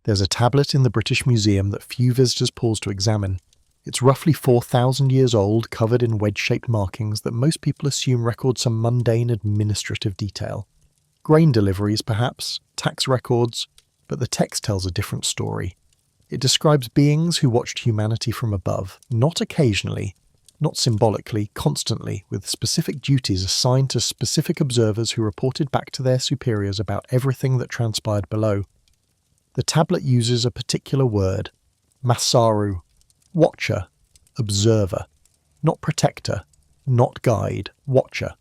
There's a tablet in the British Museum that few visitors pause to examine. It's roughly 4,000 years old, covered in wedge-shaped markings that most people assume record some mundane administrative detail. Grain deliveries, perhaps, tax records, but the text tells a different story. It describes beings who watched humanity from above, not occasionally, not symbolically, constantly, with specific duties assigned to specific observers who reported back to their superiors about everything that transpired below. The tablet uses a particular word, Masaru, watcher, observer, not protector, not guide, watcher.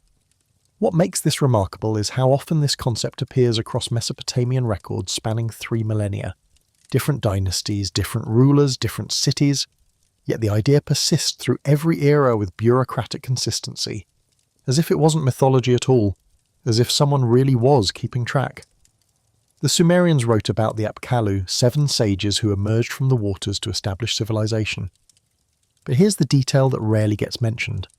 What makes this remarkable is how often this concept appears across Mesopotamian records spanning 3 millennia. Different dynasties, different rulers, different cities, yet the idea persists through every era with bureaucratic consistency, as if it wasn't mythology at all, as if someone really was keeping track. The Sumerians wrote about the Apkallu, 7 sages who emerged from the waters to establish civilization. But here's the detail that rarely gets mentioned.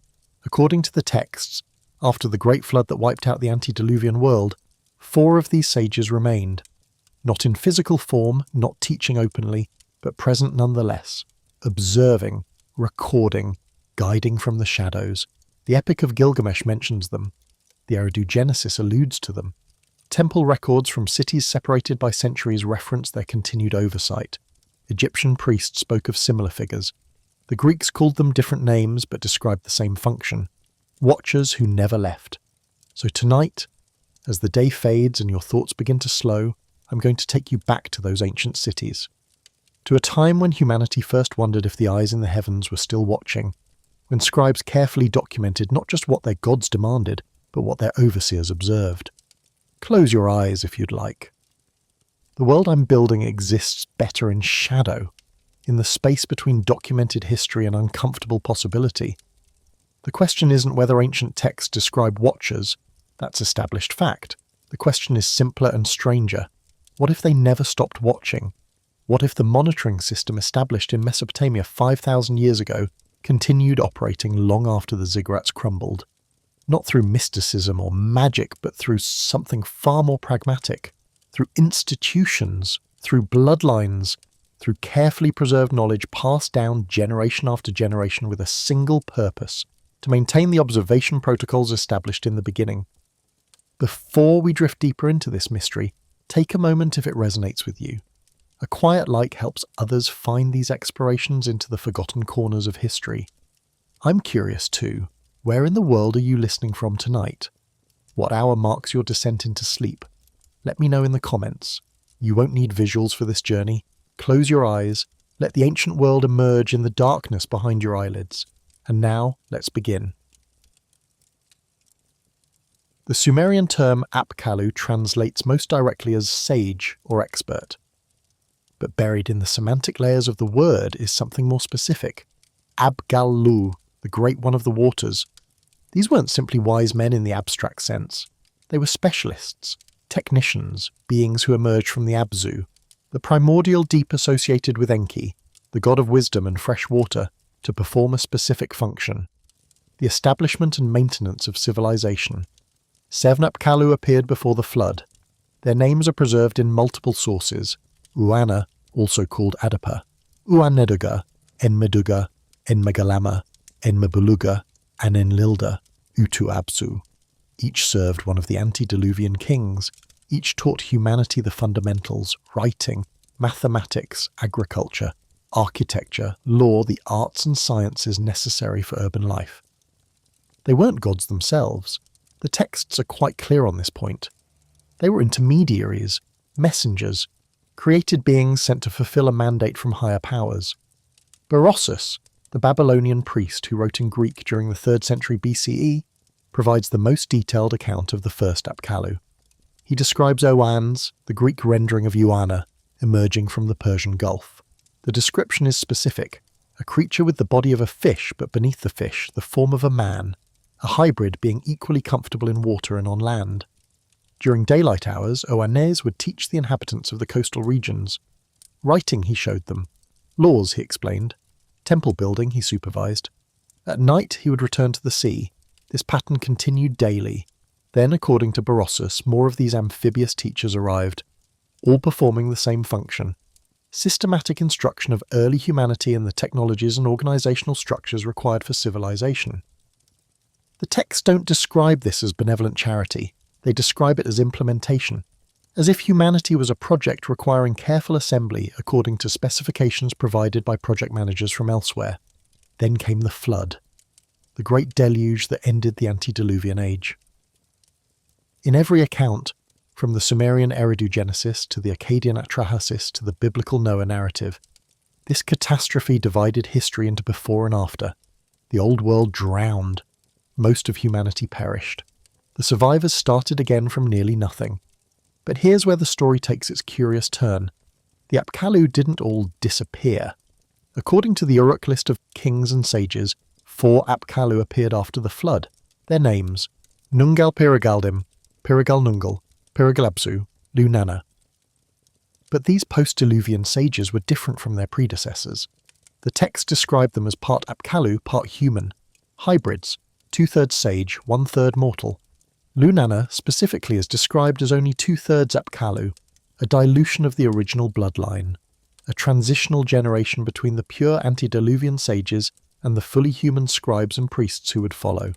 According to the texts, after the great flood that wiped out the antediluvian world, 4 of these sages remained. Not in physical form, not teaching openly, but present nonetheless, observing, recording, guiding from the shadows. The Epic of Gilgamesh mentions them. The Eridu Genesis alludes to them. Temple records from cities separated by centuries reference their continued oversight. Egyptian priests spoke of similar figures. The Greeks called them different names but described the same function. Watchers who never left. So tonight, as the day fades and your thoughts begin to slow, I'm going to take you back to those ancient cities. To a time when humanity first wondered if the eyes in the heavens were still watching, when scribes carefully documented not just what their gods demanded, but what their overseers observed. Close your eyes if you'd like. The world I'm building exists better in shadow, in the space between documented history and uncomfortable possibility. The question isn't whether ancient texts describe watchers, that's established fact. The question is simpler and stranger. What if they never stopped watching? What if the monitoring system established in Mesopotamia 5,000 years ago continued operating long after the ziggurats crumbled? Not through mysticism or magic, but through something far more pragmatic, through institutions, through bloodlines, through carefully preserved knowledge passed down generation after generation with a single purpose, to maintain the observation protocols established in the beginning. Before we drift deeper into this mystery, take a moment if it resonates with you. A quiet light helps others find these explorations into the forgotten corners of history. I'm curious too. Where in the world are you listening from tonight? What hour marks your descent into sleep? Let me know in the comments. You won't need visuals for this journey. Close your eyes, let the ancient world emerge in the darkness behind your eyelids. And now, let's begin. The Sumerian term Apkallu translates most directly as sage or expert. But buried in the semantic layers of the word is something more specific. Abgallu, the Great One of the Waters. These weren't simply wise men in the abstract sense. They were specialists, technicians, beings who emerged from the Abzu, the primordial deep associated with Enki, the god of wisdom and fresh water, to perform a specific function. The establishment and maintenance of civilization. 7 Apkallu appeared before the flood. Their names are preserved in multiple sources. Uana, also called Adapa, Uaneduga, Enmeduga, Enmegalama, Enmebuluga, and Enlilda, Utu-Absu. Each served one of the antediluvian kings. Each taught humanity the fundamentals, writing, mathematics, agriculture, architecture, law, the arts and sciences necessary for urban life. They weren't gods themselves. The texts are quite clear on this point. They were intermediaries, messengers, created beings sent to fulfill a mandate from higher powers. Berossus, the Babylonian priest who wrote in Greek during the 3rd century BCE, provides the most detailed account of the first Apkallu. He describes Oannes, the Greek rendering of Uana, emerging from the Persian Gulf. The description is specific, a creature with the body of a fish but beneath the fish, the form of a man, a hybrid being equally comfortable in water and on land. During daylight hours, Oannes would teach the inhabitants of the coastal regions. Writing he showed them. Laws he explained. Temple building he supervised. At night he would return to the sea. This pattern continued daily. Then, according to Berossus, more of these amphibious teachers arrived, all performing the same function, systematic instruction of early humanity in the technologies and organizational structures required for civilization. The texts don't describe this as benevolent charity, they describe it as implementation, as if humanity was a project requiring careful assembly according to specifications provided by project managers from elsewhere. Then came the flood, the great deluge that ended the antediluvian age. In every account, from the Sumerian Eridu Genesis to the Akkadian Atrahasis to the biblical Noah narrative, this catastrophe divided history into before and after. The old world drowned. Most of humanity perished. The survivors started again from nearly nothing. But here's where the story takes its curious turn. The Apkallu didn't all disappear. According to the Uruk list of kings and sages, 4 Apkallu appeared after the flood. Their names: Nungal Piragaldim, Piragal Nungal, Piragalabsu, Lunana. But these post-Diluvian sages were different from their predecessors. The text described them as part Apkallu, part human, hybrids, 2/3 sage, 1/3 mortal. Lunana specifically is described as only 2/3 Apkallu, a dilution of the original bloodline, a transitional generation between the pure antediluvian sages and the fully human scribes and priests who would follow.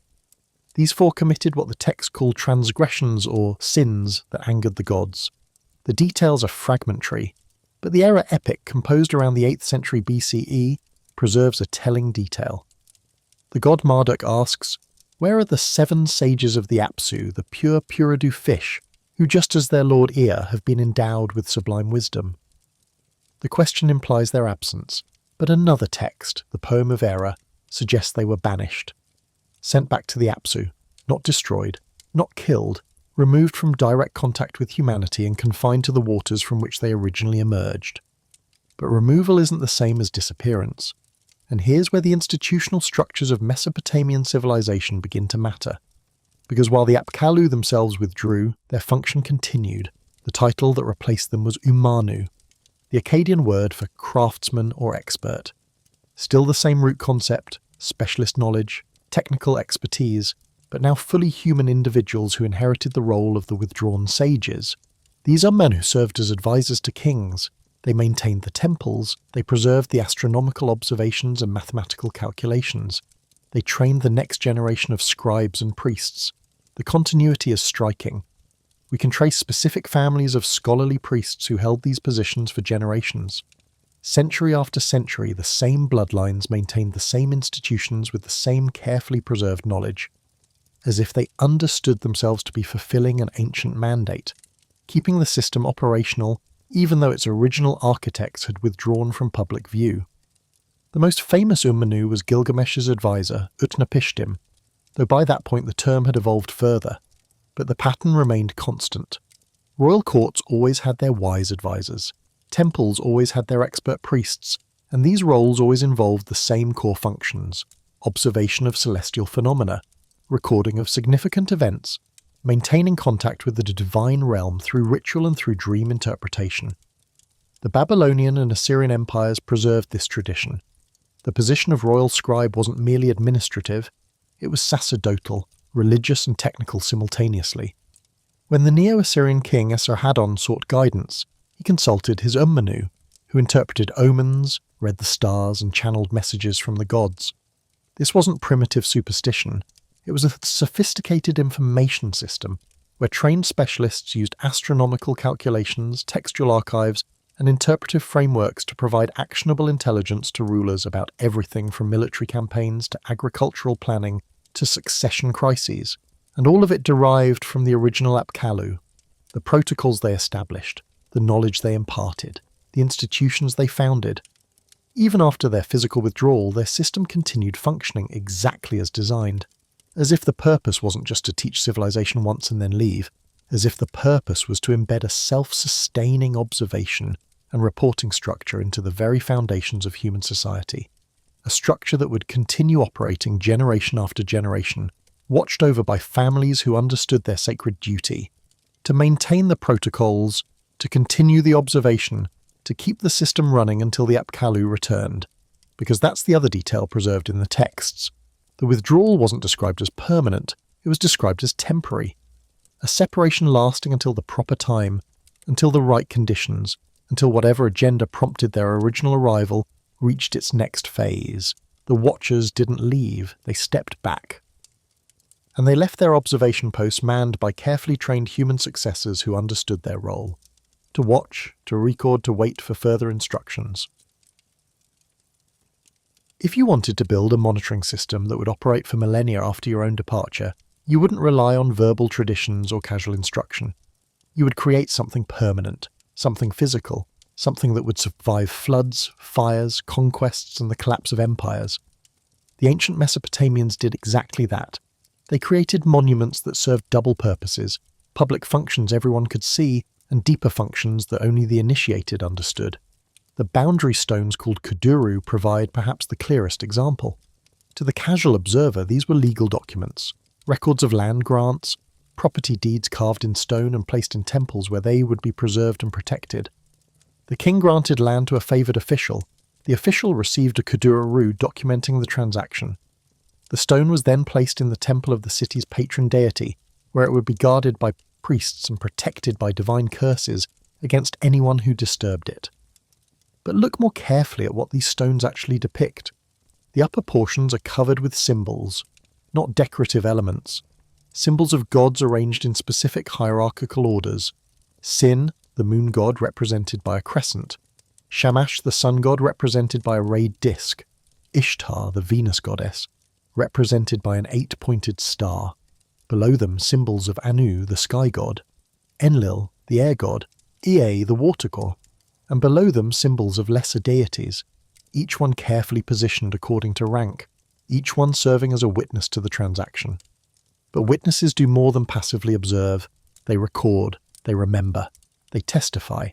These 4 committed what the text called transgressions or sins that angered the gods. The details are fragmentary, but the era epic composed around the 8th century BCE preserves a telling detail. The god Marduk asks, "Where are the 7 sages of the Apsu, the pure Puridu fish, who just as their lord Ea have been endowed with sublime wisdom?" The question implies their absence, but another text, the Poem of Era, suggests they were banished. Sent back to the Apsu, not destroyed, not killed, removed from direct contact with humanity and confined to the waters from which they originally emerged. But removal isn't the same as disappearance. And here's where the institutional structures of Mesopotamian civilization begin to matter. Because while the Apkallu themselves withdrew, their function continued. The title that replaced them was Umanu, the Akkadian word for craftsman or expert. Still the same root concept, specialist knowledge, technical expertise, but now fully human individuals who inherited the role of the withdrawn sages. These are men who served as advisors to kings. They maintained the temples, they preserved the astronomical observations and mathematical calculations. They trained the next generation of scribes and priests. The continuity is striking. We can trace specific families of scholarly priests who held these positions for generations. Century after century, the same bloodlines maintained the same institutions with the same carefully preserved knowledge, as if they understood themselves to be fulfilling an ancient mandate, keeping the system operational even though its original architects had withdrawn from public view. The most famous Ummanu was Gilgamesh's advisor, Utnapishtim, though by that point the term had evolved further, but the pattern remained constant. Royal courts always had their wise advisors. Temples always had their expert priests, and these roles always involved the same core functions: observation of celestial phenomena, recording of significant events, maintaining contact with the divine realm through ritual and through dream interpretation. The Babylonian and Assyrian empires preserved this tradition. The position of royal scribe wasn't merely administrative, it was sacerdotal, religious and technical simultaneously. When the Neo-Assyrian king Esarhaddon sought guidance, he consulted his Ummanu, who interpreted omens, read the stars, and channeled messages from the gods. This wasn't primitive superstition. It was a sophisticated information system where trained specialists used astronomical calculations, textual archives, and interpretive frameworks to provide actionable intelligence to rulers about everything from military campaigns to agricultural planning to succession crises, and all of it derived from the original Apkallu, the protocols they established, the knowledge they imparted, the institutions they founded. Even after their physical withdrawal, their system continued functioning exactly as designed, as if the purpose wasn't just to teach civilization once and then leave, as if the purpose was to embed a self-sustaining observation and reporting structure into the very foundations of human society, a structure that would continue operating generation after generation, watched over by families who understood their sacred duty, to maintain the protocols, to continue the observation, to keep the system running until the Apkallu returned, because that's the other detail preserved in the texts. The withdrawal wasn't described as permanent, it was described as temporary, a separation lasting until the proper time, until the right conditions, until whatever agenda prompted their original arrival reached its next phase. The Watchers didn't leave, they stepped back. And they left their observation posts manned by carefully trained human successors who understood their role. To watch, to record, to wait for further instructions. If you wanted to build a monitoring system that would operate for millennia after your own departure, you wouldn't rely on verbal traditions or casual instruction. You would create something permanent, something physical, something that would survive floods, fires, conquests, and the collapse of empires. The ancient Mesopotamians did exactly that. They created monuments that served double purposes, public functions everyone could see, and deeper functions that only the initiated understood. The boundary stones called kuduru provide perhaps the clearest example. To the casual observer, these were legal documents, records of land grants, property deeds carved in stone and placed in temples where they would be preserved and protected. The king granted land to a favoured official. The official received a kuduru documenting the transaction. The stone was then placed in the temple of the city's patron deity, where it would be guarded by priests and protected by divine curses against anyone who disturbed it. But look more carefully at what these stones actually depict. The upper portions are covered with symbols, not decorative elements. Symbols of gods arranged in specific hierarchical orders. Sin, the moon god represented by a crescent. Shamash, the sun god represented by a rayed disc. Ishtar, the Venus goddess, represented by an 8-pointed star. Below them, symbols of Anu, the sky god. Enlil, the air god. Ea, the water god. And below them, symbols of lesser deities, each one carefully positioned according to rank, each one serving as a witness to the transaction. But witnesses do more than passively observe. They record, they remember, they testify.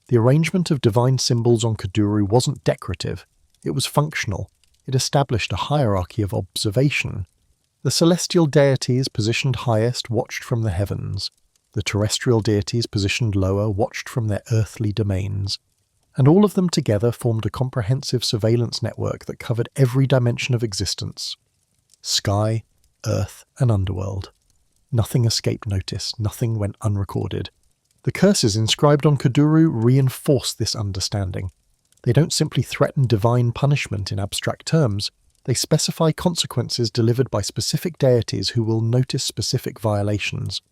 The arrangement of divine symbols on kuduru wasn't decorative, it was functional. It established a hierarchy of observation. The celestial deities positioned highest watched from the heavens. The terrestrial deities positioned lower watched from their earthly domains. And all of them together formed a comprehensive surveillance network that covered every dimension of existence. Sky, earth, and underworld. Nothing escaped notice, nothing went unrecorded. The curses inscribed on kuduru reinforce this understanding. They don't simply threaten divine punishment in abstract terms, they specify consequences delivered by specific deities who will notice specific violations.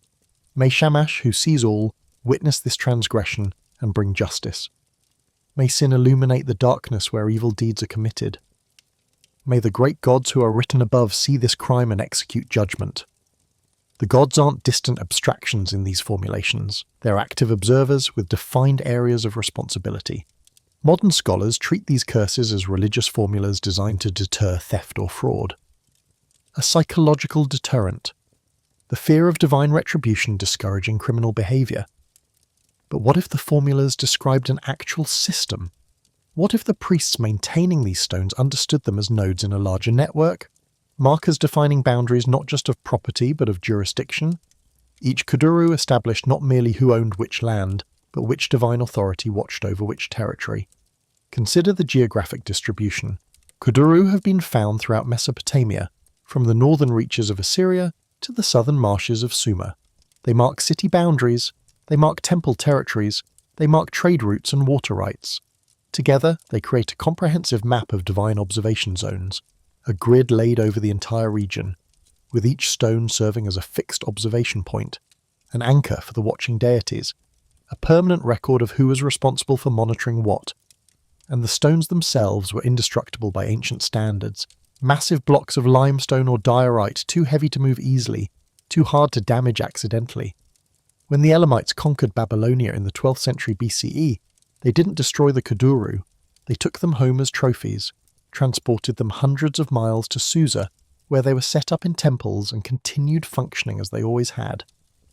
May Shamash, who sees all, witness this transgression and bring justice. May sin illuminate the darkness where evil deeds are committed. May the great gods who are written above see this crime and execute judgment. The gods aren't distant abstractions in these formulations. They're active observers with defined areas of responsibility. Modern scholars treat these curses as religious formulas designed to deter theft or fraud. A psychological deterrent. The fear of divine retribution discouraging criminal behaviour. But what if the formulas described an actual system? What if the priests maintaining these stones understood them as nodes in a larger network? Markers defining boundaries not just of property but of jurisdiction? Each kuduru established not merely who owned which land, but which divine authority watched over which territory. Consider the geographic distribution. Kuduru have been found throughout Mesopotamia, from the northern reaches of Assyria to the southern marshes of Sumer. They mark city boundaries, they mark temple territories, they mark trade routes and water rights. Together, they create a comprehensive map of divine observation zones, a grid laid over the entire region, with each stone serving as a fixed observation point, an anchor for the watching deities, a permanent record of who was responsible for monitoring what. And the stones themselves were indestructible by ancient standards, massive blocks of limestone or diorite too heavy to move easily, too hard to damage accidentally. When the Elamites conquered Babylonia in the 12th century BCE, they didn't destroy the kuduru, they took them home as trophies, transported them hundreds of miles to Susa, where they were set up in temples and continued functioning as they always had,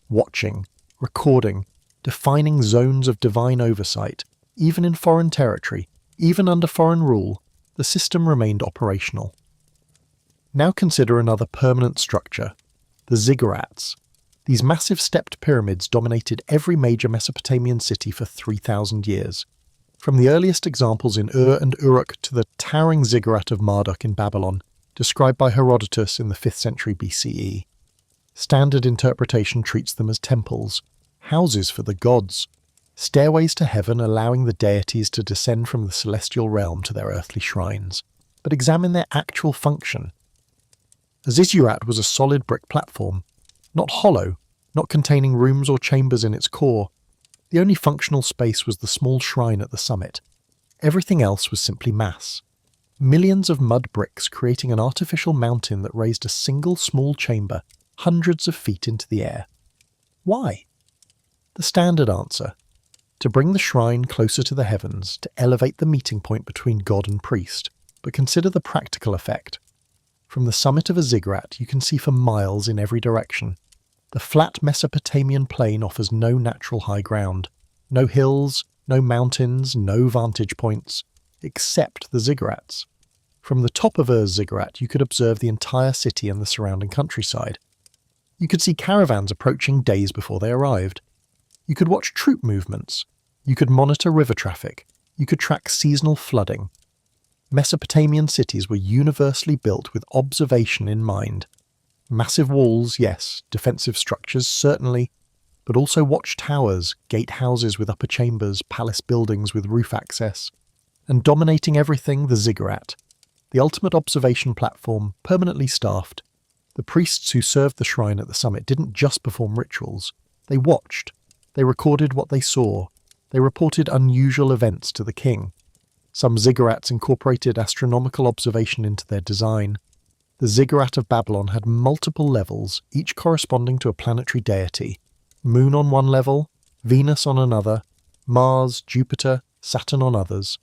watching, recording, defining zones of divine oversight. Even in foreign territory, even under foreign rule, the system remained operational. Now consider another permanent structure, the ziggurats. These massive stepped pyramids dominated every major Mesopotamian city for 3,000 years. From the earliest examples in Ur and Uruk to the towering ziggurat of Marduk in Babylon, described by Herodotus in the 5th century BCE. Standard interpretation treats them as temples, houses for the gods. stairways to heaven allowing the deities to descend from the celestial realm to their earthly shrines. But examine their actual function. A ziggurat was a solid brick platform, not hollow, not containing rooms or chambers in its core. The only functional space was the small shrine at the summit. Everything else was simply mass. Millions of mud bricks creating an artificial mountain that raised a single small chamber hundreds of feet into the air. Why? The standard answer: to bring the shrine closer to the heavens, to elevate the meeting point between god and priest. But consider the practical effect. From the summit of a ziggurat you can see for miles in every direction. The flat Mesopotamian plain offers no natural high ground, no hills, no mountains, no vantage points, except the ziggurats. From the top of Ur's ziggurat you could observe the entire city and the surrounding countryside. You could see caravans approaching days before they arrived. You could watch troop movements. You could monitor river traffic. You could track seasonal flooding. Mesopotamian cities were universally built with observation in mind. Massive walls, yes, defensive structures, certainly, but also watchtowers, gatehouses with upper chambers, palace buildings with roof access, and dominating everything, the ziggurat, the ultimate observation platform, permanently staffed. The priests who served the shrine at the summit didn't just perform rituals. They watched. They recorded what they saw. They reported unusual events to the king. Some ziggurats incorporated astronomical observation into their design. The ziggurat of Babylon had multiple levels, each corresponding to a planetary deity. Moon on one level, Venus on another, Mars, Jupiter, Saturn on others.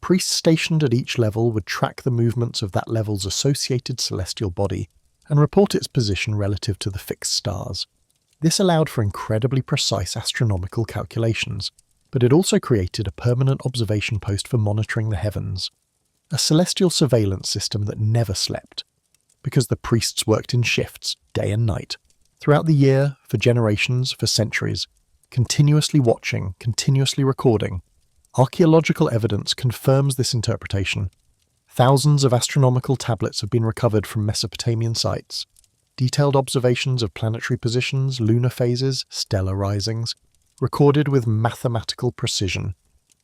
Priests stationed at each level would track the movements of that level's associated celestial body and report its position relative to the fixed stars. This allowed for incredibly precise astronomical calculations, but it also created a permanent observation post for monitoring the heavens, a celestial surveillance system that never slept, because the priests worked in shifts, day and night, throughout the year, for generations, for centuries, continuously watching, continuously recording. Archaeological evidence confirms this interpretation. Thousands of astronomical tablets have been recovered from Mesopotamian sites. Detailed observations of planetary positions, lunar phases, stellar risings, recorded with mathematical precision,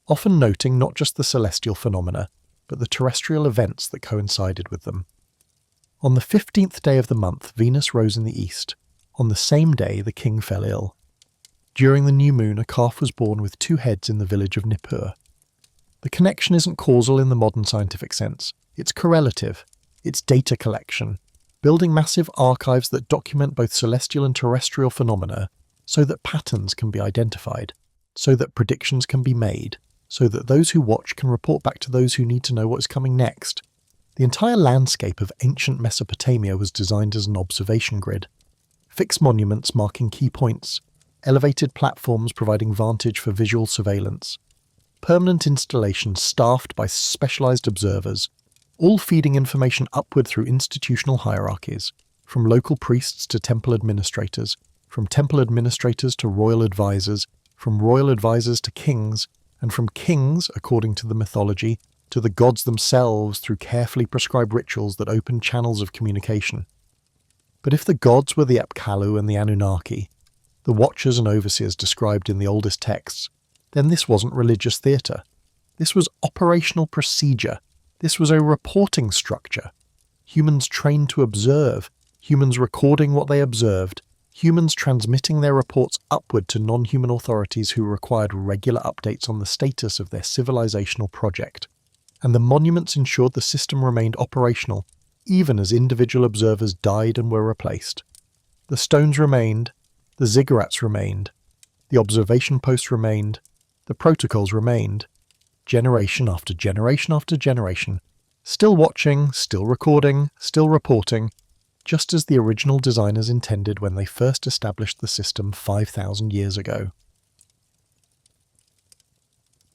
often noting not just the celestial phenomena, but the terrestrial events that coincided with them. On the 15th day of the month, Venus rose in the east. On the same day, the king fell ill. During the new moon, a calf was born with 2 heads in the village of Nippur. The connection isn't causal in the modern scientific sense. It's correlative. It's data collection, building massive archives that document both celestial and terrestrial phenomena so that patterns can be identified, so that predictions can be made, so that those who watch can report back to those who need to know what is coming next. The entire landscape of ancient Mesopotamia was designed as an observation grid. Fixed monuments marking key points, elevated platforms providing vantage for visual surveillance, permanent installations staffed by specialized observers, all feeding information upward through institutional hierarchies, from local priests to temple administrators, from temple administrators to royal advisors, from royal advisors to kings, and from kings, according to the mythology, to the gods themselves through carefully prescribed rituals that open channels of communication. But if the gods were the Apkallu and the Anunnaki, the watchers and overseers described in the oldest texts, then this wasn't religious theatre. This was operational procedure. This was a reporting structure. Humans trained to observe, humans recording what they observed, humans transmitting their reports upward to non-human authorities who required regular updates on the status of their civilizational project. And the monuments ensured the system remained operational, even as individual observers died and were replaced. The stones remained, the ziggurats remained, the observation posts remained, the protocols remained, generation after generation after generation, still watching, still recording, still reporting, just as the original designers intended when they first established the system 5,000 years ago.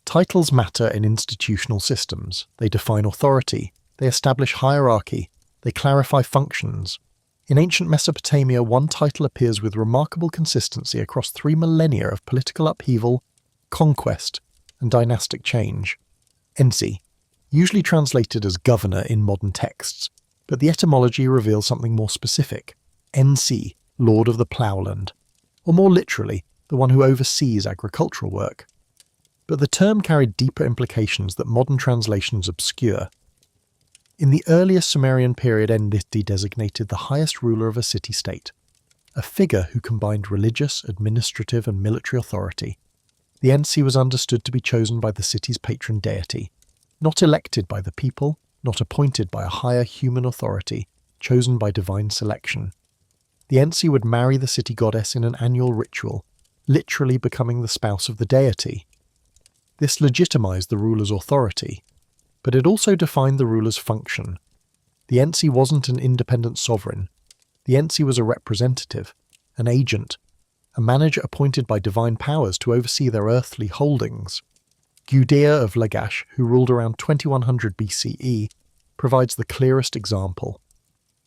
Titles matter in institutional systems. They define authority, they establish hierarchy, they clarify functions. In ancient Mesopotamia, one title appears with remarkable consistency across 3 millennia of political upheaval, conquest, and dynastic change. Ensi, usually translated as governor in modern texts, but the etymology reveals something more specific. Ensi, lord of the ploughland. Or more literally, the one who oversees agricultural work. But the term carried deeper implications that modern translations obscure. In the earliest Sumerian period, Enlil designated the highest ruler of a city-state, a figure who combined religious, administrative, and military authority. The Ensi was understood to be chosen by the city's patron deity, not elected by the people, not appointed by a higher human authority, chosen by divine selection. The Ensi would marry the city goddess in an annual ritual, literally becoming the spouse of the deity. This legitimized the ruler's authority, but it also defined the ruler's function. The Ensi wasn't an independent sovereign. The Ensi was a representative, an agent, a manager appointed by divine powers to oversee their earthly holdings. Gudea of Lagash, who ruled around 2100 BCE, provides the clearest example.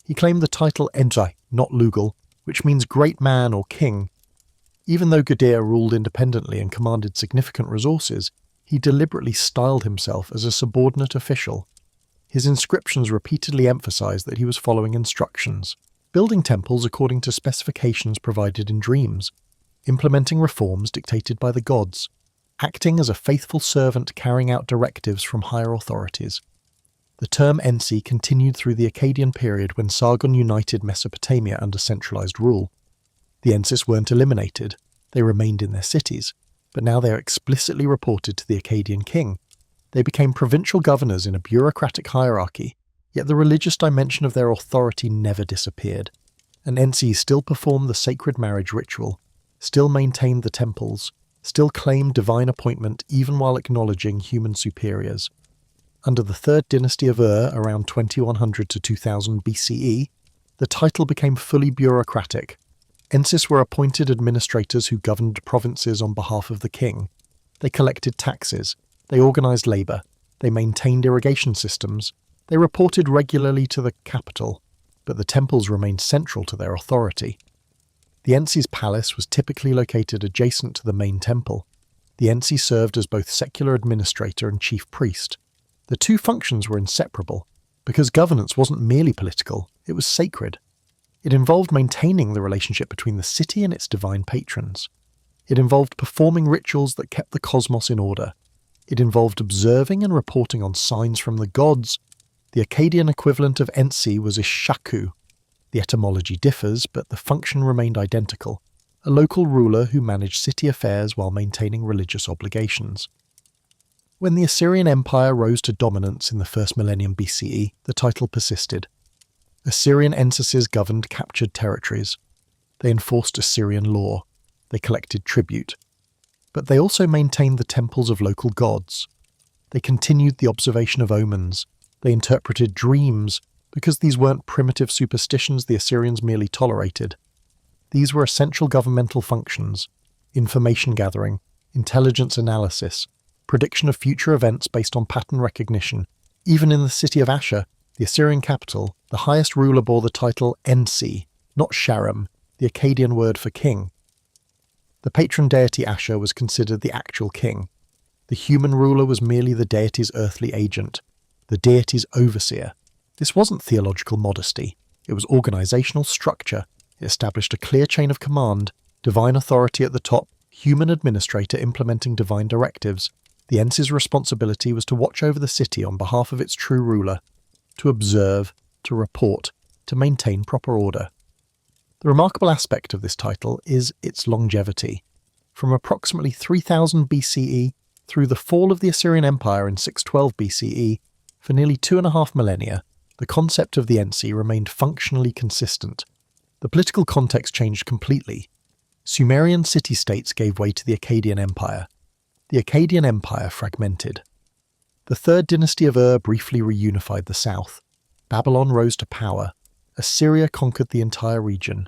He claimed the title Ensi, not Lugal, which means great man or king. Even though Gudea ruled independently and commanded significant resources, he deliberately styled himself as a subordinate official. His inscriptions repeatedly emphasized that he was following instructions, building temples according to specifications provided in dreams, implementing reforms dictated by the gods, acting as a faithful servant carrying out directives from higher authorities. The term Ensi continued through the Akkadian period when Sargon united Mesopotamia under centralized rule. The Ensis weren't eliminated, they remained in their cities, but now they are explicitly reported to the Akkadian king. They became provincial governors in a bureaucratic hierarchy, yet the religious dimension of their authority never disappeared. And Ensi still performed the sacred marriage ritual, still maintained the temples, still claimed divine appointment even while acknowledging human superiors. Under the Third Dynasty of Ur, around 2100 to 2000 BCE, the title became fully bureaucratic. Ensis were appointed administrators who governed provinces on behalf of the king. They collected taxes, they organized labor, they maintained irrigation systems, they reported regularly to the capital, but the temples remained central to their authority. The Ensi's palace was typically located adjacent to the main temple. The Ensi served as both secular administrator and chief priest. The two functions were inseparable, because governance wasn't merely political, it was sacred. It involved maintaining the relationship between the city and its divine patrons. It involved performing rituals that kept the cosmos in order. It involved observing and reporting on signs from the gods. The Akkadian equivalent of Ensi was Ishaku. The etymology differs, but the function remained identical, a local ruler who managed city affairs while maintaining religious obligations. When the Assyrian Empire rose to dominance in the first millennium BCE, the title persisted. Assyrian ensises governed captured territories. They enforced Assyrian law. They collected tribute. But they also maintained the temples of local gods. They continued the observation of omens. They interpreted dreams, because these weren't primitive superstitions the Assyrians merely tolerated. These were essential governmental functions: information gathering, intelligence analysis, prediction of future events based on pattern recognition. Even in the city of Asher, the Assyrian capital, the highest ruler bore the title Ensi, not Sharam, the Akkadian word for king. The patron deity Asher was considered the actual king. The human ruler was merely the deity's earthly agent, the deity's overseer. This wasn't theological modesty, it was organizational structure. It established a clear chain of command, divine authority at the top, human administrator implementing divine directives. The Ensi's responsibility was to watch over the city on behalf of its true ruler, to observe, to report, to maintain proper order. The remarkable aspect of this title is its longevity. From approximately 3000 BCE through the fall of the Assyrian Empire in 612 BCE, for nearly 2.5 millennia, the concept of the Ensi remained functionally consistent. The political context changed completely. Sumerian city-states gave way to the Akkadian Empire. The Akkadian Empire fragmented. The Third Dynasty of Ur briefly reunified the south. Babylon rose to power. Assyria conquered the entire region.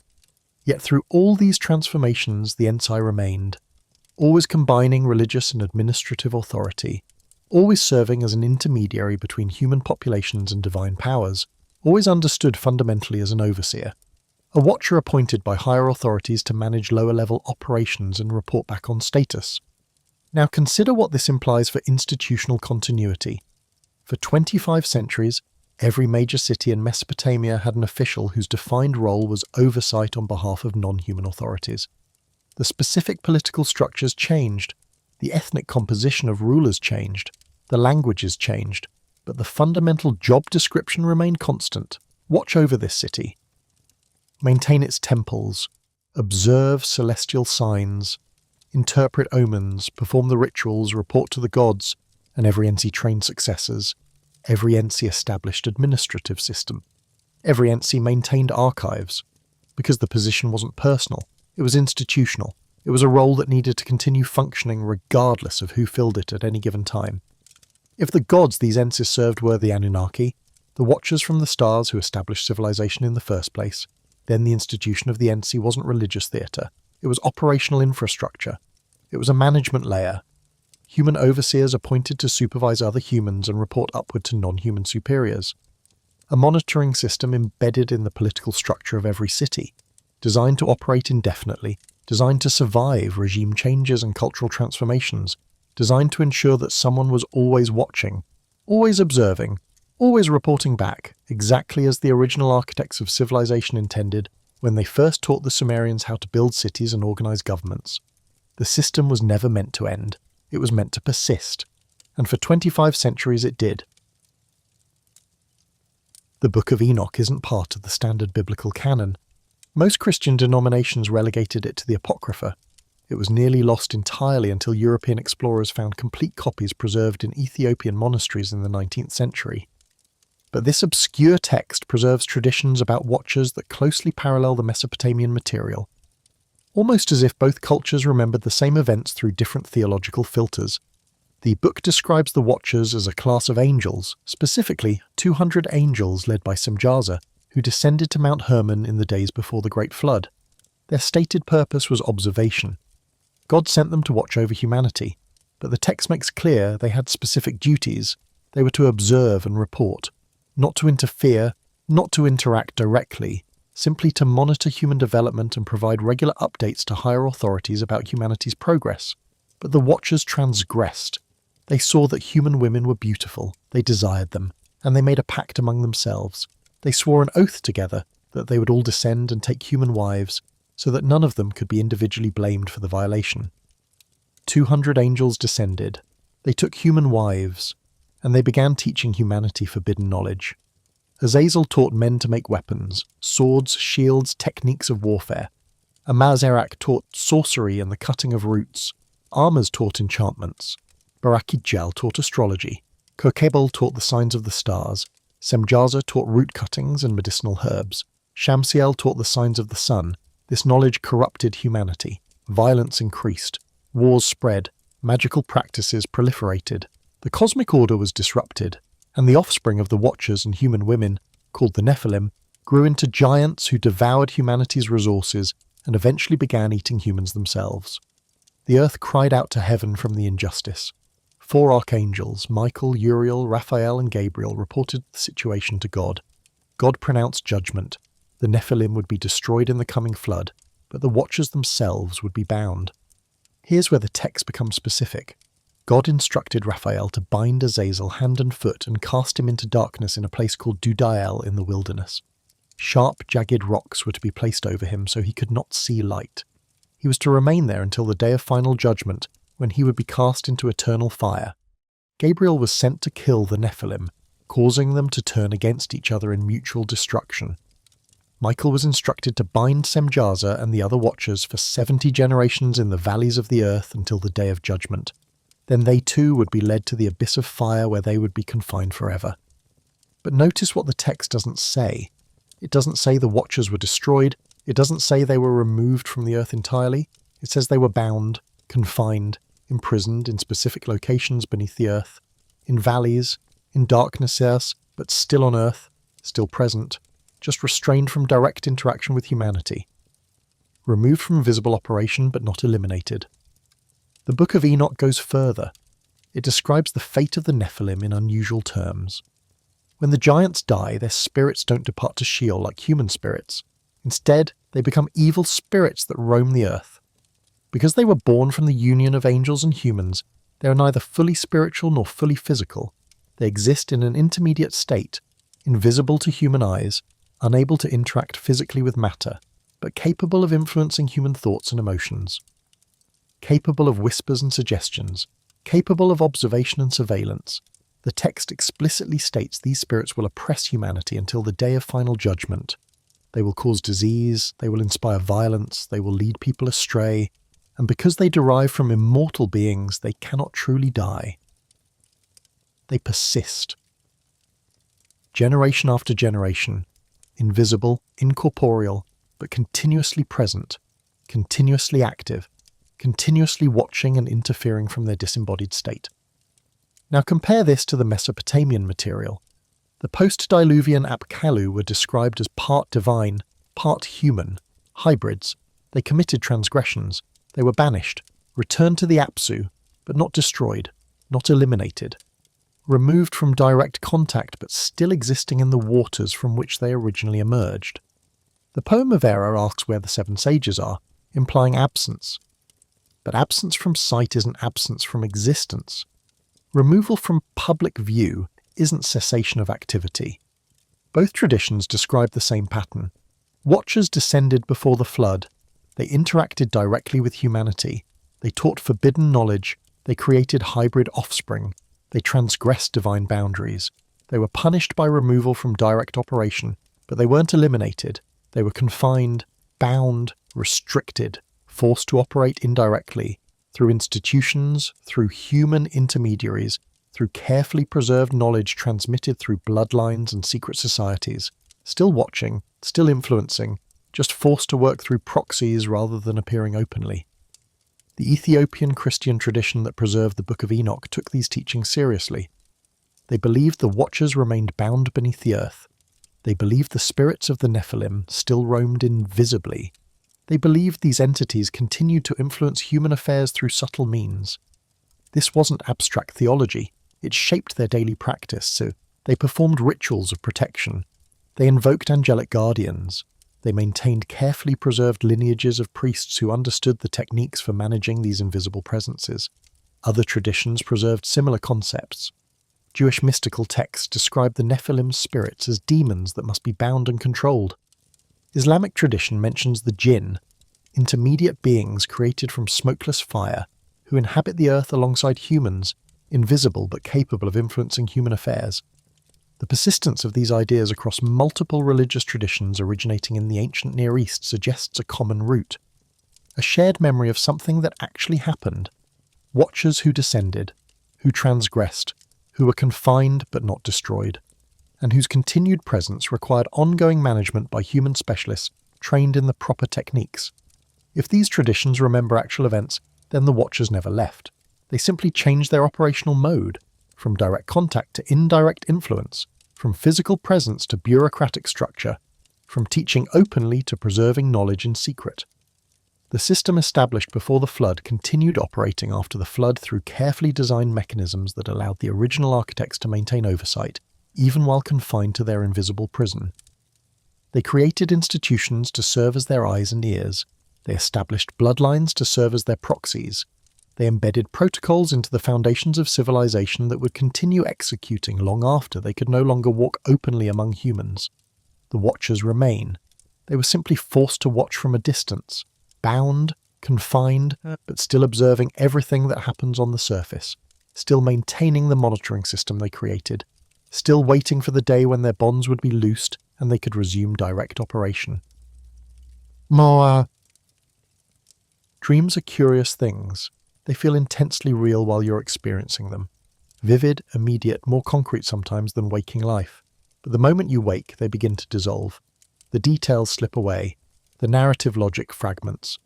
Yet through all these transformations, the Ensi remained, always combining religious and administrative authority, always serving as an intermediary between human populations and divine powers, always understood fundamentally as an overseer, a watcher appointed by higher authorities to manage lower-level operations and report back on status. Now consider what this implies for institutional continuity. For 25 centuries, every major city in Mesopotamia had an official whose defined role was oversight on behalf of non-human authorities. The specific political structures changed, the ethnic composition of rulers changed, the languages changed, but the fundamental job description remained constant. Watch over this city. Maintain its temples, observe celestial signs, interpret omens, perform the rituals, report to the gods, and every Ensi trained successors. Every Ensi established administrative system. Every Ensi maintained archives. Because the position wasn't personal, it was institutional. It was a role that needed to continue functioning regardless of who filled it at any given time. If the gods these Ensis served were the Anunnaki, the Watchers from the stars who established civilization in the first place, then the institution of the Ensi wasn't religious theatre. It was operational infrastructure. It was a management layer. Human overseers appointed to supervise other humans and report upward to non-human superiors. A monitoring system embedded in the political structure of every city, designed to operate indefinitely, designed to survive regime changes and cultural transformations, designed to ensure that someone was always watching, always observing, always reporting back, exactly as the original architects of civilization intended when they first taught the Sumerians how to build cities and organize governments. The system was never meant to end. It was meant to persist. And for 25 centuries it did. The Book of Enoch isn't part of the standard biblical canon. Most Christian denominations relegated it to the Apocrypha. It was nearly lost entirely until European explorers found complete copies preserved in Ethiopian monasteries in the 19th century. But this obscure text preserves traditions about watchers that closely parallel the Mesopotamian material, almost as if both cultures remembered the same events through different theological filters. The book describes the Watchers as a class of angels, specifically 200 angels led by Semjaza, who descended to Mount Hermon in the days before the Great Flood. Their stated purpose was observation. God sent them to watch over humanity, but the text makes clear they had specific duties. They were to observe and report, not to interfere, not to interact directly, simply to monitor human development and provide regular updates to higher authorities about humanity's progress. But the Watchers transgressed. They saw that human women were beautiful, they desired them, and they made a pact among themselves. They swore an oath together that they would all descend and take human wives, so that none of them could be individually blamed for the violation. 200 angels descended. They took human wives, and they began teaching humanity forbidden knowledge. Azazel taught men to make weapons, swords, shields, techniques of warfare. Amaz-Erak taught sorcery and the cutting of roots. Armaz taught enchantments. Barakijel taught astrology. Kokebel taught the signs of the stars. Semjaza taught root cuttings and medicinal herbs. Shamsiel taught the signs of the sun. This knowledge corrupted humanity. Violence increased. Wars spread. Magical practices proliferated. The cosmic order was disrupted, and the offspring of the Watchers and human women, called the Nephilim, grew into giants who devoured humanity's resources and eventually began eating humans themselves. The earth cried out to heaven from the injustice. 4 archangels, Michael, Uriel, Raphael, and Gabriel, reported the situation to God. God pronounced judgment. The Nephilim would be destroyed in the coming flood, but the Watchers themselves would be bound. Here's where the text becomes specific. God instructed Raphael to bind Azazel hand and foot and cast him into darkness in a place called Dudael in the wilderness. Sharp, jagged rocks were to be placed over him so he could not see light. He was to remain there until the day of final judgment, when he would be cast into eternal fire. Gabriel was sent to kill the Nephilim, causing them to turn against each other in mutual destruction. Michael was instructed to bind Semjaza and the other Watchers for 70 generations in the valleys of the earth until the day of judgment. Then they too would be led to the abyss of fire where they would be confined forever. But notice what the text doesn't say. It doesn't say the Watchers were destroyed. It doesn't say they were removed from the earth entirely. It says they were bound, confined, imprisoned in specific locations beneath the earth, in valleys, in darkness, yes, but still on earth, still present, just restrained from direct interaction with humanity. Removed from visible operation but not eliminated. The Book of Enoch goes further. It describes the fate of the Nephilim in unusual terms. When the giants die, their spirits don't depart to Sheol like human spirits. Instead, they become evil spirits that roam the earth. Because they were born from the union of angels and humans, they are neither fully spiritual nor fully physical. They exist in an intermediate state, invisible to human eyes, unable to interact physically with matter, but capable of influencing human thoughts and emotions. Capable of whispers and suggestions, capable of observation and surveillance. The text explicitly states these spirits will oppress humanity until the day of final judgment. They will cause disease, they will inspire violence, they will lead people astray, and because they derive from immortal beings, they cannot truly die. They persist. Generation after generation, invisible, incorporeal, but continuously present, continuously active, continuously watching and interfering from their disembodied state. Now compare this to the Mesopotamian material. The post-Diluvian Apkallu were described as part divine, part human, hybrids. They committed transgressions. They were banished, returned to the Apsu, but not destroyed, not eliminated. Removed from direct contact, but still existing in the waters from which they originally emerged. The poem of Error asks where the seven sages are, implying absence. But absence from sight isn't absence from existence. Removal from public view isn't cessation of activity. Both traditions describe the same pattern. Watchers descended before the flood. They interacted directly with humanity. They taught forbidden knowledge. They created hybrid offspring. They transgressed divine boundaries. They were punished by removal from direct operation, but they weren't eliminated. They were confined, bound, restricted, forced to operate indirectly, through institutions, through human intermediaries, through carefully preserved knowledge transmitted through bloodlines and secret societies, still watching, still influencing, just forced to work through proxies rather than appearing openly. The Ethiopian Christian tradition that preserved the Book of Enoch took these teachings seriously. They believed the Watchers remained bound beneath the earth. They believed the spirits of the Nephilim still roamed invisibly. They believed these entities continued to influence human affairs through subtle means. This wasn't abstract theology. It shaped their daily practice, so they performed rituals of protection. They invoked angelic guardians. They maintained carefully preserved lineages of priests who understood the techniques for managing these invisible presences. Other traditions preserved similar concepts. Jewish mystical texts describe the Nephilim spirits as demons that must be bound and controlled. Islamic tradition mentions the jinn, intermediate beings created from smokeless fire, who inhabit the earth alongside humans, invisible but capable of influencing human affairs. The persistence of these ideas across multiple religious traditions originating in the ancient Near East suggests a common root, a shared memory of something that actually happened. Watchers who descended, who transgressed, who were confined but not destroyed, and whose continued presence required ongoing management by human specialists trained in the proper techniques. If these traditions remember actual events, then the Watchers never left. They simply changed their operational mode, from direct contact to indirect influence, from physical presence to bureaucratic structure, from teaching openly to preserving knowledge in secret. The system established before the flood continued operating after the flood through carefully designed mechanisms that allowed the original architects to maintain oversight, even while confined to their invisible prison. They created institutions to serve as their eyes and ears. They established bloodlines to serve as their proxies. They embedded protocols into the foundations of civilization that would continue executing long after they could no longer walk openly among humans. The Watchers remain. They were simply forced to watch from a distance, bound, confined, but still observing everything that happens on the surface, still maintaining the monitoring system they created, still waiting for the day when their bonds would be loosed and they could resume direct operation. Dreams are curious things. They feel intensely real while you're experiencing them. Vivid, immediate, more concrete sometimes than waking life. But the moment you wake, they begin to dissolve. The details slip away. The narrative logic fragments.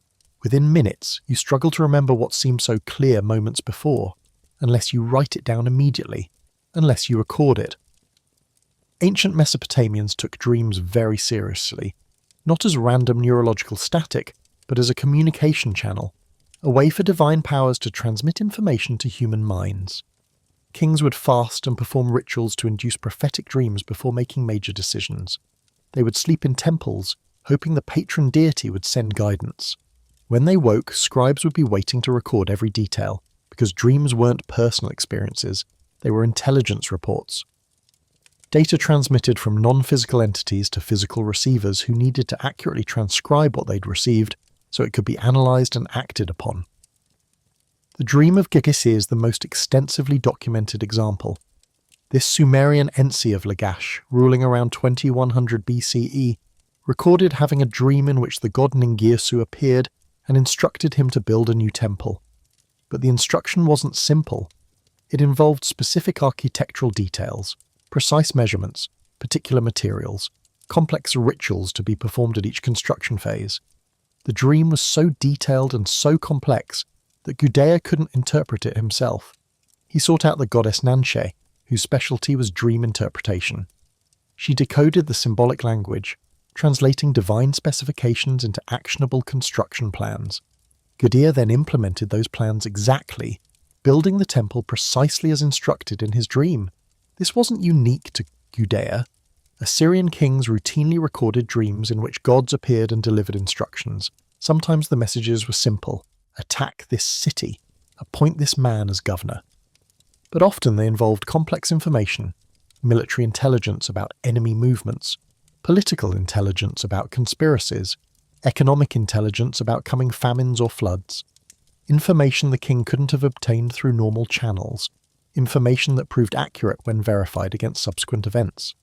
Within minutes, you struggle to remember what seemed so clear moments before, unless you write it down immediately, unless you record it. Ancient Mesopotamians took dreams very seriously, not as random neurological static, but as a communication channel, a way for divine powers to transmit information to human minds. Kings would fast and perform rituals to induce prophetic dreams before making major decisions. They would sleep in temples, hoping the patron deity would send guidance. When they woke, scribes would be waiting to record every detail, because dreams weren't personal experiences, they were intelligence reports. Data transmitted from non-physical entities to physical receivers who needed to accurately transcribe what they'd received so it could be analysed and acted upon. The dream of Gigisi is the most extensively documented example. This Sumerian Ensi of Lagash, ruling around 2100 BCE, recorded having a dream in which the god Ningirsu appeared and instructed him to build a new temple. But the instruction wasn't simple. It involved specific architectural details, precise measurements, particular materials, complex rituals to be performed at each construction phase. The dream was so detailed and so complex that Gudea couldn't interpret it himself. He sought out the goddess Nanshe, whose specialty was dream interpretation. She decoded the symbolic language, translating divine specifications into actionable construction plans. Gudea then implemented those plans exactly, building the temple precisely as instructed in his dream. This wasn't unique to Gudea. Assyrian kings routinely recorded dreams in which gods appeared and delivered instructions. Sometimes the messages were simple: attack this city, appoint this man as governor. But often they involved complex information, military intelligence about enemy movements, political intelligence about conspiracies, economic intelligence about coming famines or floods, information the king couldn't have obtained through normal channels, information that proved accurate when verified against subsequent events.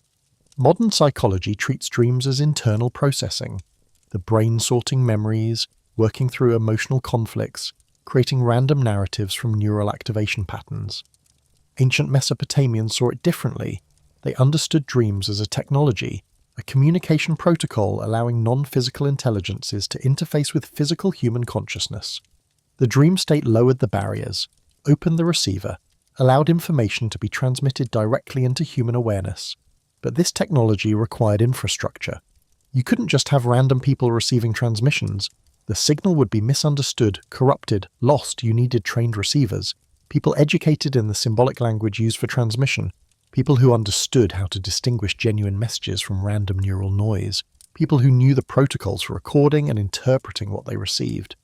Modern psychology treats dreams as internal processing, the brain sorting memories, working through emotional conflicts, creating random narratives from neural activation patterns. Ancient Mesopotamians saw it differently. They understood dreams as a technology, a communication protocol allowing non-physical intelligences to interface with physical human consciousness. The dream state lowered the barriers, opened the receiver, allowed information to be transmitted directly into human awareness. But this technology required infrastructure. You couldn't just have random people receiving transmissions. The signal would be misunderstood, corrupted, lost. You needed trained receivers, people educated in the symbolic language used for transmission, people who understood how to distinguish genuine messages from random neural noise, people who knew the protocols for recording and interpreting what they received.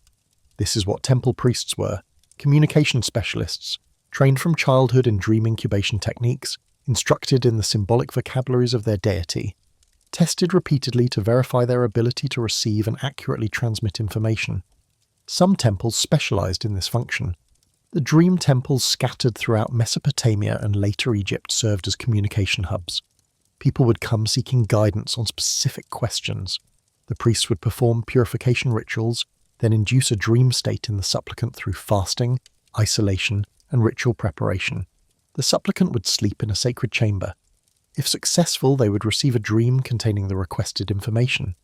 This is what temple priests were: communication specialists, trained from childhood in dream incubation techniques, instructed in the symbolic vocabularies of their deity, tested repeatedly to verify their ability to receive and accurately transmit information. Some temples specialized in this function. The dream temples scattered throughout Mesopotamia and later Egypt served as communication hubs. People would come seeking guidance on specific questions. The priests would perform purification rituals, then induce a dream state in the supplicant through fasting, isolation, and ritual preparation. The supplicant would sleep in a sacred chamber. If successful, they would receive a dream containing the requested information.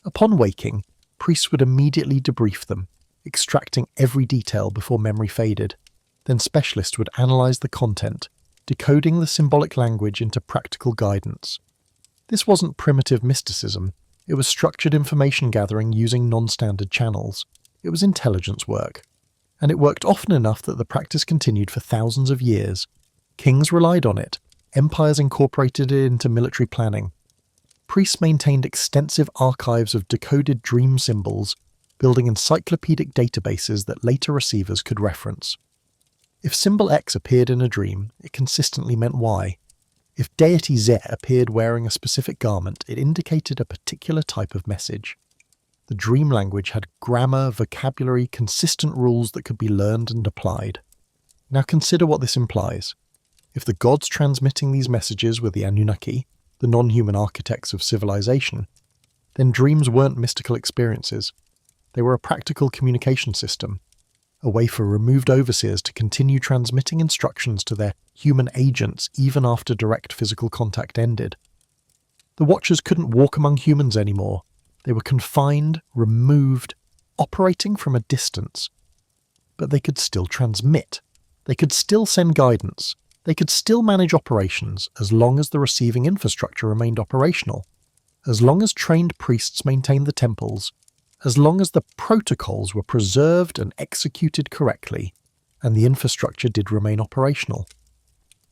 Upon waking, priests would immediately debrief them, extracting every detail before memory faded. Then specialists would analyze the content, decoding the symbolic language into practical guidance. This wasn't primitive mysticism. It was structured information gathering using non-standard channels. It was intelligence work. And it worked often enough that the practice continued for thousands of years. Kings relied on it. Empires incorporated it into military planning. Priests maintained extensive archives of decoded dream symbols, building encyclopedic databases that later receivers could reference. If symbol X appeared in a dream, it consistently meant Y. If deity Z appeared wearing a specific garment, it indicated a particular type of message. The dream language had grammar, vocabulary, consistent rules that could be learned and applied. Now consider what this implies. If the gods transmitting these messages were the Anunnaki, the non-human architects of civilization, then dreams weren't mystical experiences. They were a practical communication system, a way for removed overseers to continue transmitting instructions to their human agents even after direct physical contact ended. The Watchers couldn't walk among humans anymore. They were confined, removed, operating from a distance. But they could still transmit. They could still send guidance. They could still manage operations as long as the receiving infrastructure remained operational, as long as trained priests maintained the temples, as long as the protocols were preserved and executed correctly, and the infrastructure did remain operational.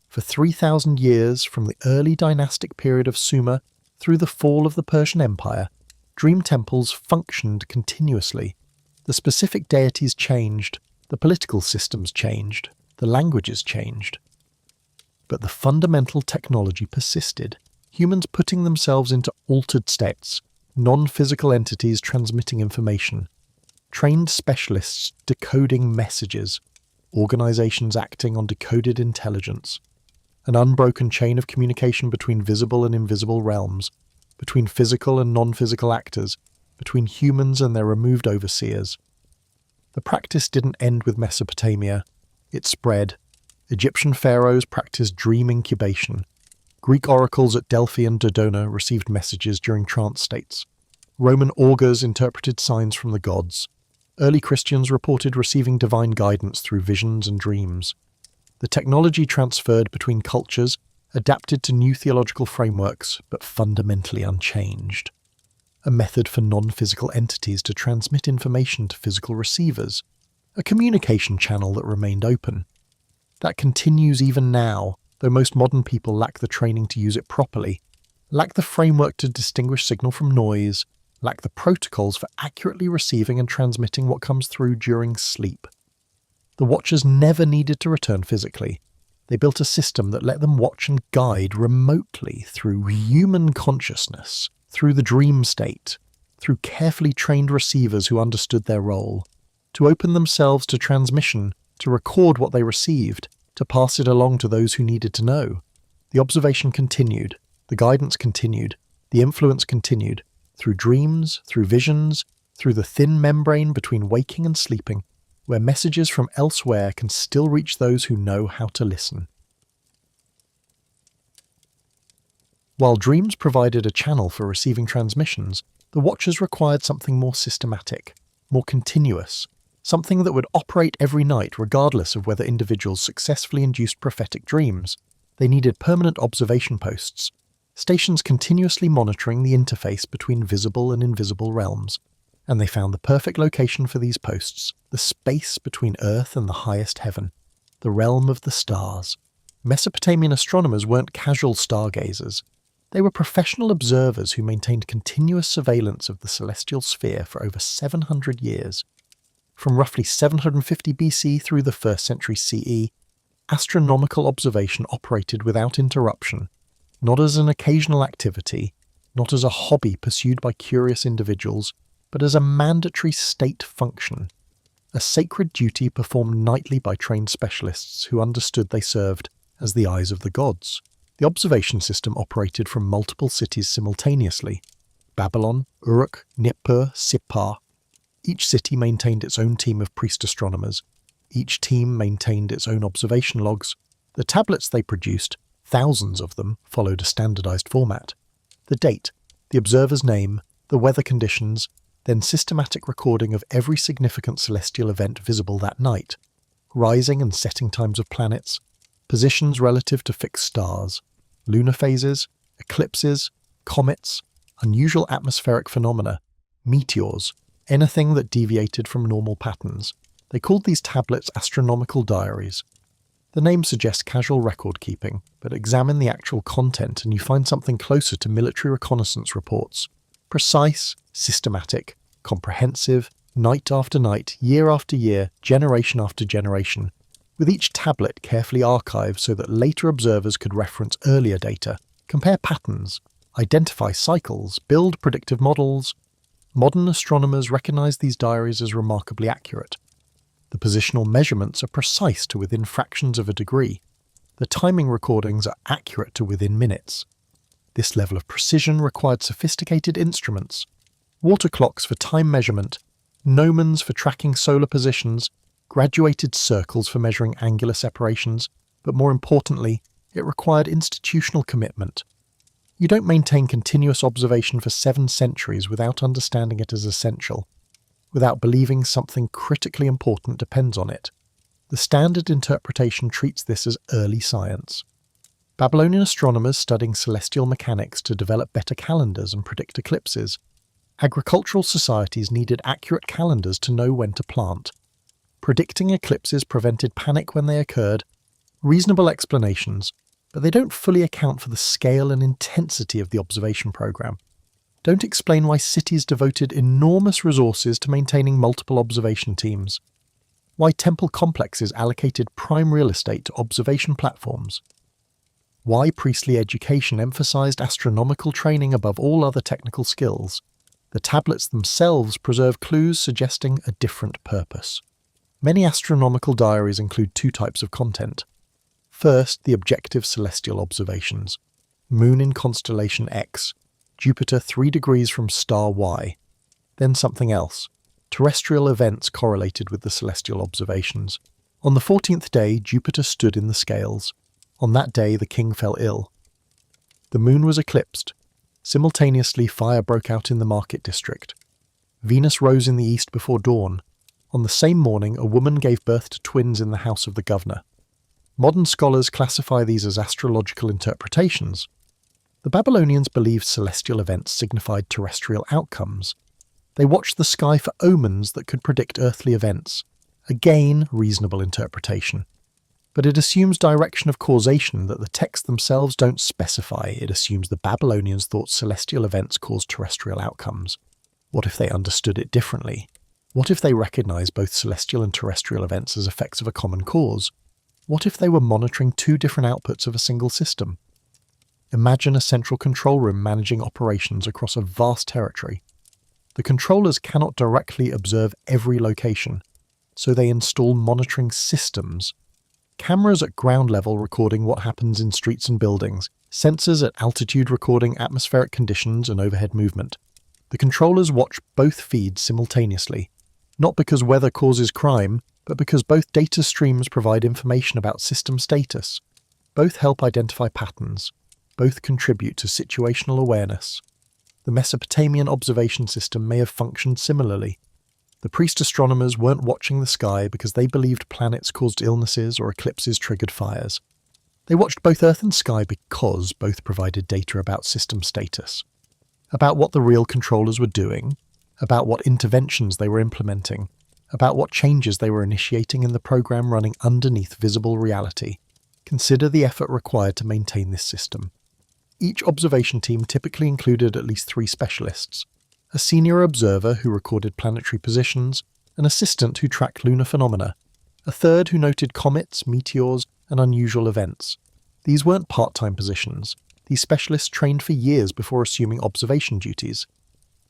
For 3,000 years, from the early dynastic period of Sumer through the fall of the Persian Empire, dream temples functioned continuously. The specific deities changed, the political systems changed, the languages changed. But the fundamental technology persisted, humans putting themselves into altered states, non-physical entities transmitting information, trained specialists decoding messages, organizations acting on decoded intelligence, an unbroken chain of communication between visible and invisible realms, between physical and non-physical actors, between humans and their removed overseers. The practice didn't end with Mesopotamia. It spread. Egyptian pharaohs practiced dream incubation. Greek oracles at Delphi and Dodona received messages during trance states. Roman augurs interpreted signs from the gods. Early Christians reported receiving divine guidance through visions and dreams. The technology transferred between cultures, adapted to new theological frameworks, but fundamentally unchanged. A method for non-physical entities to transmit information to physical receivers, a communication channel that remained open. That continues even now, though most modern people lack the training to use it properly, lack the framework to distinguish signal from noise, lack the protocols for accurately receiving and transmitting what comes through during sleep. The Watchers never needed to return physically. They built a system that let them watch and guide remotely through human consciousness, through the dream state, through carefully trained receivers who understood their role, to open themselves to transmission, to record what they received, to pass it along to those who needed to know. The observation continued, the guidance continued, the influence continued, through dreams, through visions, through the thin membrane between waking and sleeping, where messages from elsewhere can still reach those who know how to listen. While dreams provided a channel for receiving transmissions, the Watchers required something more systematic, more continuous, something that would operate every night regardless of whether individuals successfully induced prophetic dreams. They needed permanent observation posts, stations continuously monitoring the interface between visible and invisible realms, and they found the perfect location for these posts, the space between Earth and the highest heaven, the realm of the stars. Mesopotamian astronomers weren't casual stargazers. They were professional observers who maintained continuous surveillance of the celestial sphere for over 700 years. From roughly 750 BC through the 1st century CE, astronomical observation operated without interruption, not as an occasional activity, not as a hobby pursued by curious individuals, but as a mandatory state function, a sacred duty performed nightly by trained specialists who understood they served as the eyes of the gods. The observation system operated from multiple cities simultaneously: Babylon, Uruk, Nippur, Sippar. Each city maintained its own team of priest astronomers. Each team maintained its own observation logs. The tablets they produced, thousands of them, followed a standardized format. The date, the observer's name, the weather conditions, then systematic recording of every significant celestial event visible that night, rising and setting times of planets, positions relative to fixed stars, lunar phases, eclipses, comets, unusual atmospheric phenomena, meteors, anything that deviated from normal patterns. They called these tablets astronomical diaries. The name suggests casual record keeping, but examine the actual content and you find something closer to military reconnaissance reports. Precise, systematic, comprehensive, night after night, year after year, generation after generation, with each tablet carefully archived so that later observers could reference earlier data, compare patterns, identify cycles, build predictive models. Modern astronomers recognize these diaries as remarkably accurate. The positional measurements are precise to within fractions of a degree. The timing recordings are accurate to within minutes. This level of precision required sophisticated instruments, water clocks for time measurement, gnomons for tracking solar positions, graduated circles for measuring angular separations, but more importantly, it required institutional commitment. You don't maintain continuous observation for 7 centuries without understanding it as essential, without believing something critically important depends on it. The standard interpretation treats this as early science. Babylonian astronomers studying celestial mechanics to develop better calendars and predict eclipses. Agricultural societies needed accurate calendars to know when to plant. Predicting eclipses prevented panic when they occurred. Reasonable explanations, but they don't fully account for the scale and intensity of the observation program. Don't explain why cities devoted enormous resources to maintaining multiple observation teams. Why temple complexes allocated prime real estate to observation platforms. why priestly education emphasized astronomical training above all other technical skills. The tablets themselves preserve clues suggesting a different purpose. Many astronomical diaries include two types of content. First, the objective celestial observations. Moon in constellation X, Jupiter 3 degrees from star Y. Then something else. Terrestrial events correlated with the celestial observations. On the 14th day, Jupiter stood in the scales. On that day, the king fell ill. The moon was eclipsed. Simultaneously, fire broke out in the market district. Venus rose in the east before dawn. On the same morning, a woman gave birth to twins in the house of the governor. Modern scholars classify these as astrological interpretations. The Babylonians believed celestial events signified terrestrial outcomes. They watched the sky for omens that could predict earthly events. Again, reasonable interpretation. But it assumes direction of causation that the texts themselves don't specify. It assumes the Babylonians thought celestial events caused terrestrial outcomes. What if they understood it differently? What if they recognized both celestial and terrestrial events as effects of a common cause? What if they were monitoring two different outputs of a single system? Imagine a central control room managing operations across a vast territory. The controllers cannot directly observe every location, so they install monitoring systems. Cameras at ground level recording what happens in streets and buildings, sensors at altitude recording atmospheric conditions and overhead movement. The controllers watch both feeds simultaneously, not because weather causes crime, but because both data streams provide information about system status. Both help identify patterns. Both contribute to situational awareness. The Mesopotamian observation system may have functioned similarly. The priest astronomers weren't watching the sky because they believed planets caused illnesses or eclipses triggered fires. They watched both Earth and sky because both provided data about system status, about what the real controllers were doing, about what interventions they were implementing, about what changes they were initiating in the program running underneath visible reality. Consider the effort required to maintain this system. Each observation team typically included at least 3 specialists: a senior observer who recorded planetary positions, an assistant who tracked lunar phenomena, a third who noted comets, meteors, and unusual events. These weren't part-time positions. These specialists trained for years before assuming observation duties.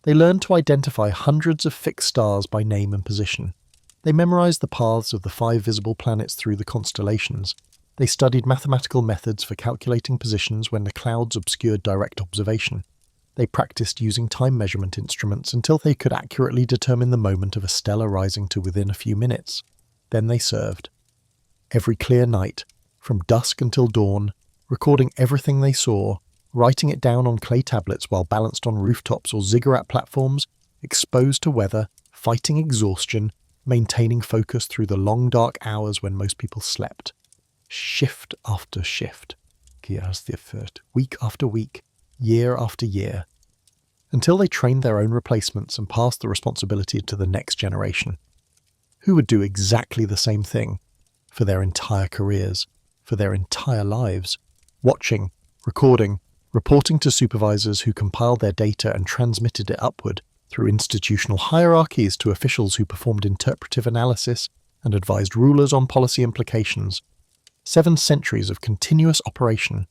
They learned to identify hundreds of fixed stars by name and position. They memorized the paths of the 5 visible planets through the constellations. They studied mathematical methods for calculating positions when the clouds obscured direct observation. They practiced using time measurement instruments until they could accurately determine the moment of a stellar rising to within a few minutes. Then they served. Every clear night, from dusk until dawn, recording everything they saw, writing it down on clay tablets while balanced on rooftops or ziggurat platforms, exposed to weather, fighting exhaustion, maintaining focus through the long dark hours when most people slept. Shift after shift, week after week, year after year, until they trained their own replacements and passed the responsibility to the next generation, who would do exactly the same thing for their entire careers, for their entire lives, watching, recording, reporting to supervisors who compiled their data and transmitted it upward through institutional hierarchies to officials who performed interpretive analysis and advised rulers on policy implications. 7 centuries of continuous operation.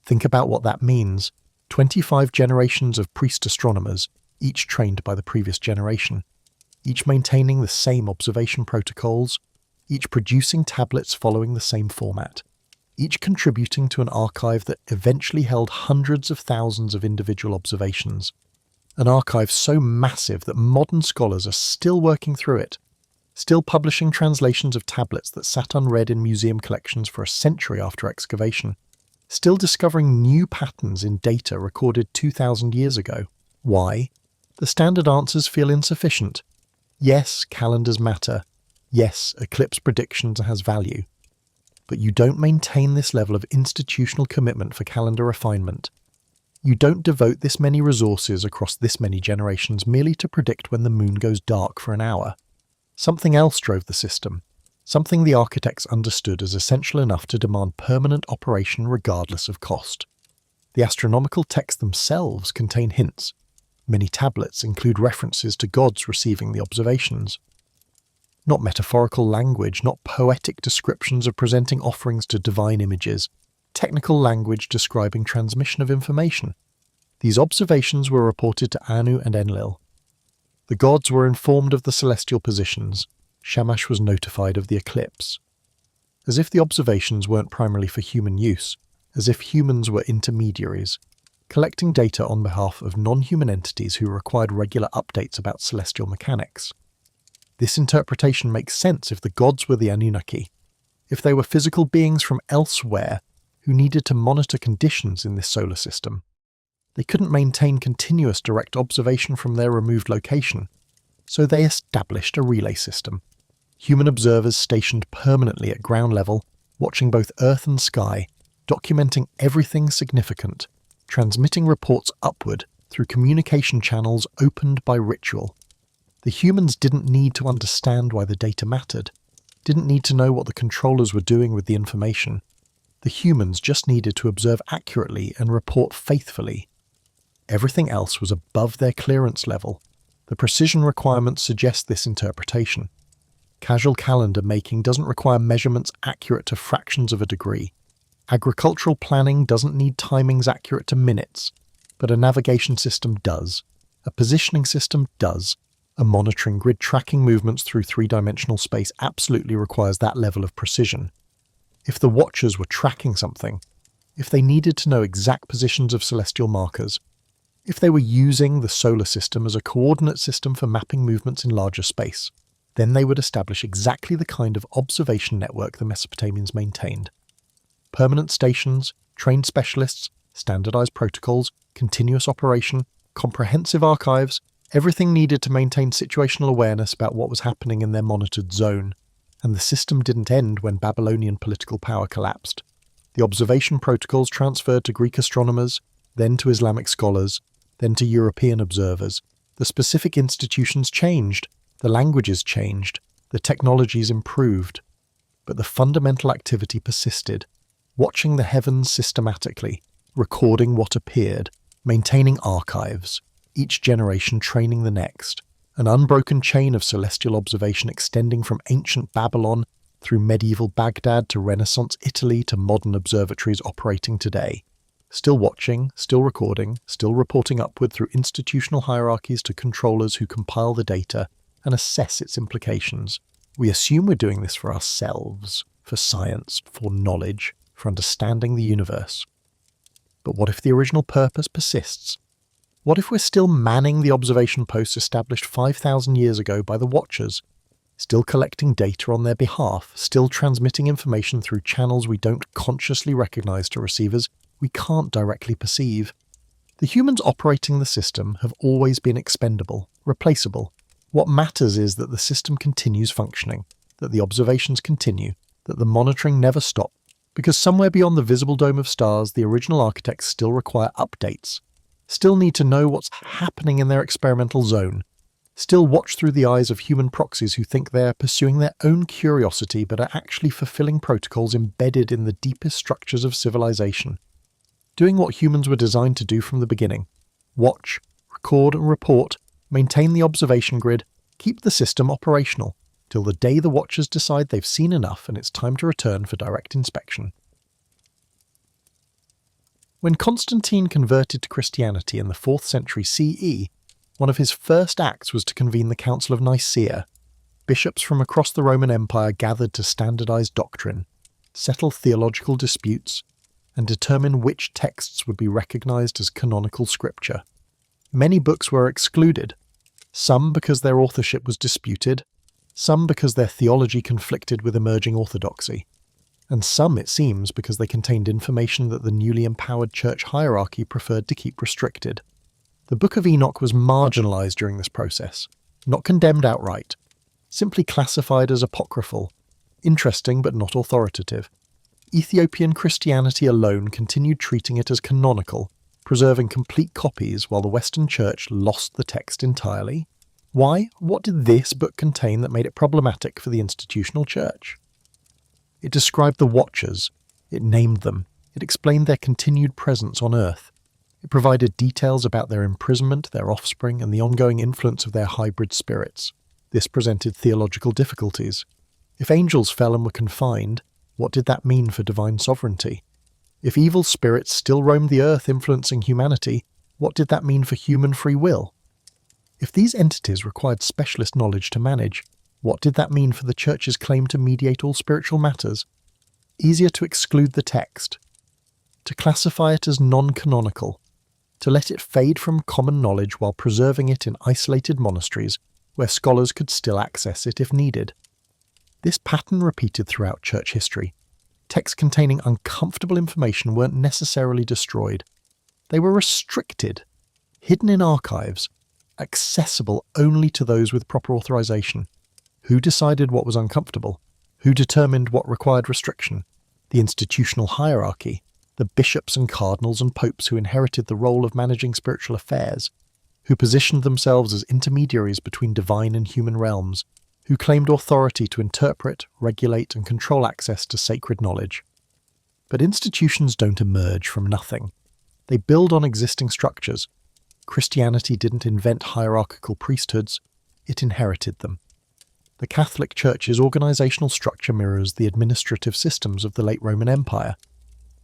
Think about what that means. 25 generations of priest astronomers, each trained by the previous generation, each maintaining the same observation protocols, each producing tablets following the same format, each contributing to an archive that eventually held hundreds of thousands of individual observations. An archive so massive that modern scholars are still working through it, still publishing translations of tablets that sat unread in museum collections for a century after excavation, still discovering new patterns in data recorded 2,000 years ago. Why? The standard answers feel insufficient. Yes, calendars matter. Yes, eclipse predictions has value. But you don't maintain this level of institutional commitment for calendar refinement. You don't devote this many resources across this many generations merely to predict when the moon goes dark for an hour. Something else drove the system, something the architects understood as essential enough to demand permanent operation regardless of cost. The astronomical texts themselves contain hints. Many tablets include references to gods receiving the observations. Not metaphorical language, not poetic descriptions of presenting offerings to divine images. technical language describing transmission of information. These observations were reported to Anu and Enlil. The gods were informed of the celestial positions. Shamash was notified of the eclipse. As if the observations weren't primarily for human use, as if humans were intermediaries, collecting data on behalf of non-human entities who required regular updates about celestial mechanics. This interpretation makes sense if the gods were the Anunnaki, if they were physical beings from elsewhere who needed to monitor conditions in this solar system. They couldn't maintain continuous direct observation from their removed location, so they established a relay system. Human observers stationed permanently at ground level, watching both Earth and sky, documenting everything significant, transmitting reports upward through communication channels opened by ritual. The humans didn't need to understand why the data mattered, didn't need to know what the controllers were doing with the information. The humans just needed to observe accurately and report faithfully. Everything else was above their clearance level. The precision requirements suggest this interpretation. Casual calendar making doesn't require measurements accurate to fractions of a degree. Agricultural planning doesn't need timings accurate to minutes, but a navigation system does. A positioning system does. A monitoring grid tracking movements through three-dimensional space absolutely requires that level of precision. If the Watchers were tracking something, if they needed to know exact positions of celestial markers, if they were using the solar system as a coordinate system for mapping movements in larger space, then they would establish exactly the kind of observation network the Mesopotamians maintained. Permanent stations, trained specialists, standardized protocols, continuous operation, comprehensive archives, everything needed to maintain situational awareness about what was happening in their monitored zone. And the system didn't end when Babylonian political power collapsed. The observation protocols transferred to Greek astronomers, then to Islamic scholars, then to European observers. The specific institutions changed, the languages changed, the technologies improved. But the fundamental activity persisted, watching the heavens systematically, recording what appeared, maintaining archives, each generation training the next, an unbroken chain of celestial observation extending from ancient Babylon through medieval Baghdad to Renaissance Italy to modern observatories operating today. Still watching, still recording, still reporting upward through institutional hierarchies to controllers who compile the data and assess its implications. We assume we're doing this for ourselves, for science, for knowledge, for understanding the universe. But what if the original purpose persists? What if we're still manning the observation posts established 5,000 years ago by the Watchers, still collecting data on their behalf, still transmitting information through channels we don't consciously recognize to receivers we can't directly perceive? The humans operating the system have always been expendable, replaceable. What matters is that the system continues functioning, that the observations continue, that the monitoring never stops, because somewhere beyond the visible dome of stars, the original architects still require updates, still need to know what's happening in their experimental zone, still watch through the eyes of human proxies who think they're pursuing their own curiosity but are actually fulfilling protocols embedded in the deepest structures of civilization. Doing what humans were designed to do from the beginning. Watch, record and report, maintain the observation grid, keep the system operational, till the day the Watchers decide they've seen enough and it's time to return for direct inspection. When Constantine converted to Christianity in the 4th century CE, one of his first acts was to convene the Council of Nicaea. Bishops from across the Roman Empire gathered to standardize doctrine, settle theological disputes, and determine which texts would be recognized as canonical scripture. Many books were excluded, some because their authorship was disputed, some because their theology conflicted with emerging orthodoxy, and some, it seems, because they contained information that the newly empowered church hierarchy preferred to keep restricted. The Book of Enoch was marginalized during this process, not condemned outright, simply classified as apocryphal, interesting but not authoritative. Ethiopian Christianity alone continued treating it as canonical, preserving complete copies while the Western Church lost the text entirely. Why? What did this book contain that made it problematic for the institutional church? It described the Watchers, it named them, it explained their continued presence on Earth. It provided details about their imprisonment, their offspring, and the ongoing influence of their hybrid spirits. This presented theological difficulties. If angels fell and were confined, what did that mean for divine sovereignty? If evil spirits still roamed the earth influencing humanity, what did that mean for human free will? If these entities required specialist knowledge to manage, what did that mean for the Church's claim to mediate all spiritual matters? Easier to exclude the text, to classify it as non-canonical, to let it fade from common knowledge while preserving it in isolated monasteries where scholars could still access it if needed. This pattern repeated throughout Church history. Texts containing uncomfortable information weren't necessarily destroyed. They were restricted, hidden in archives, accessible only to those with proper authorization. Who decided what was uncomfortable? Who determined what required restriction? The institutional hierarchy, the bishops and cardinals and popes who inherited the role of managing spiritual affairs, who positioned themselves as intermediaries between divine and human realms, who claimed authority to interpret, regulate, and control access to sacred knowledge. But institutions don't emerge from nothing. They build on existing structures. Christianity didn't invent hierarchical priesthoods, it inherited them. The Catholic Church's organizational structure mirrors the administrative systems of the late Roman Empire.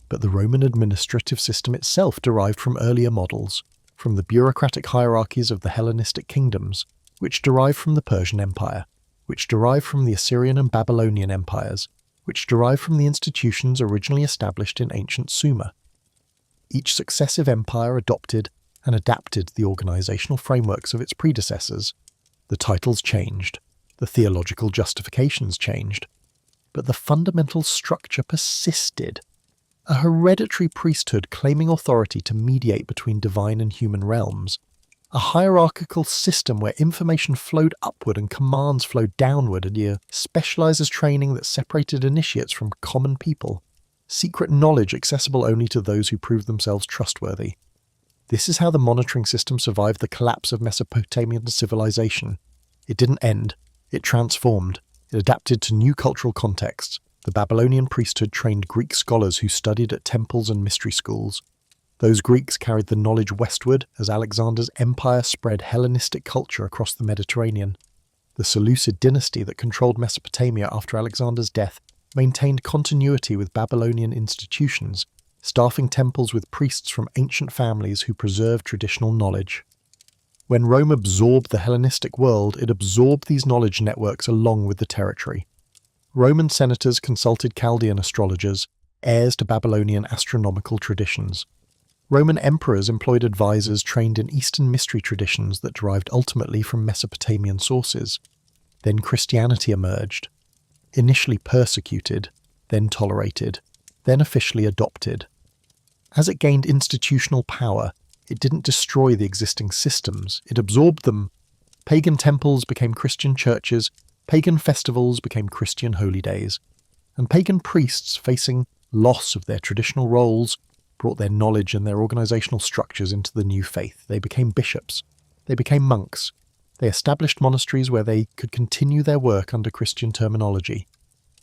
But the Roman administrative system itself derived from earlier models, from the bureaucratic hierarchies of the Hellenistic kingdoms, which derived from the Persian Empire, which derived from the Assyrian and Babylonian empires, which derived from the institutions originally established in ancient Sumer. Each successive empire adopted and adapted the organizational frameworks of its predecessors. The titles changed, the theological justifications changed, but the fundamental structure persisted. A hereditary priesthood claiming authority to mediate between divine and human realms. A hierarchical system where information flowed upward and commands flowed downward, and a specialized training that separated initiates from common people. Secret knowledge accessible only to those who proved themselves trustworthy. This is how the monitoring system survived the collapse of Mesopotamian civilization. It didn't end. It transformed. It adapted to new cultural contexts. The Babylonian priesthood trained Greek scholars who studied at temples and mystery schools. Those Greeks carried the knowledge westward as Alexander's empire spread Hellenistic culture across the Mediterranean. The Seleucid dynasty that controlled Mesopotamia after Alexander's death maintained continuity with Babylonian institutions, staffing temples with priests from ancient families who preserved traditional knowledge. When Rome absorbed the Hellenistic world, it absorbed these knowledge networks along with the territory. Roman senators consulted Chaldean astrologers, heirs to Babylonian astronomical traditions. Roman emperors employed advisors trained in Eastern mystery traditions that derived ultimately from Mesopotamian sources. Then Christianity emerged, initially persecuted, then tolerated, then officially adopted. As it gained institutional power, it didn't destroy the existing systems, it absorbed them. Pagan temples became Christian churches, pagan festivals became Christian holy days, and pagan priests facing loss of their traditional roles brought their knowledge and their organizational structures into the new faith. They became bishops. They became monks. They established monasteries where they could continue their work under Christian terminology.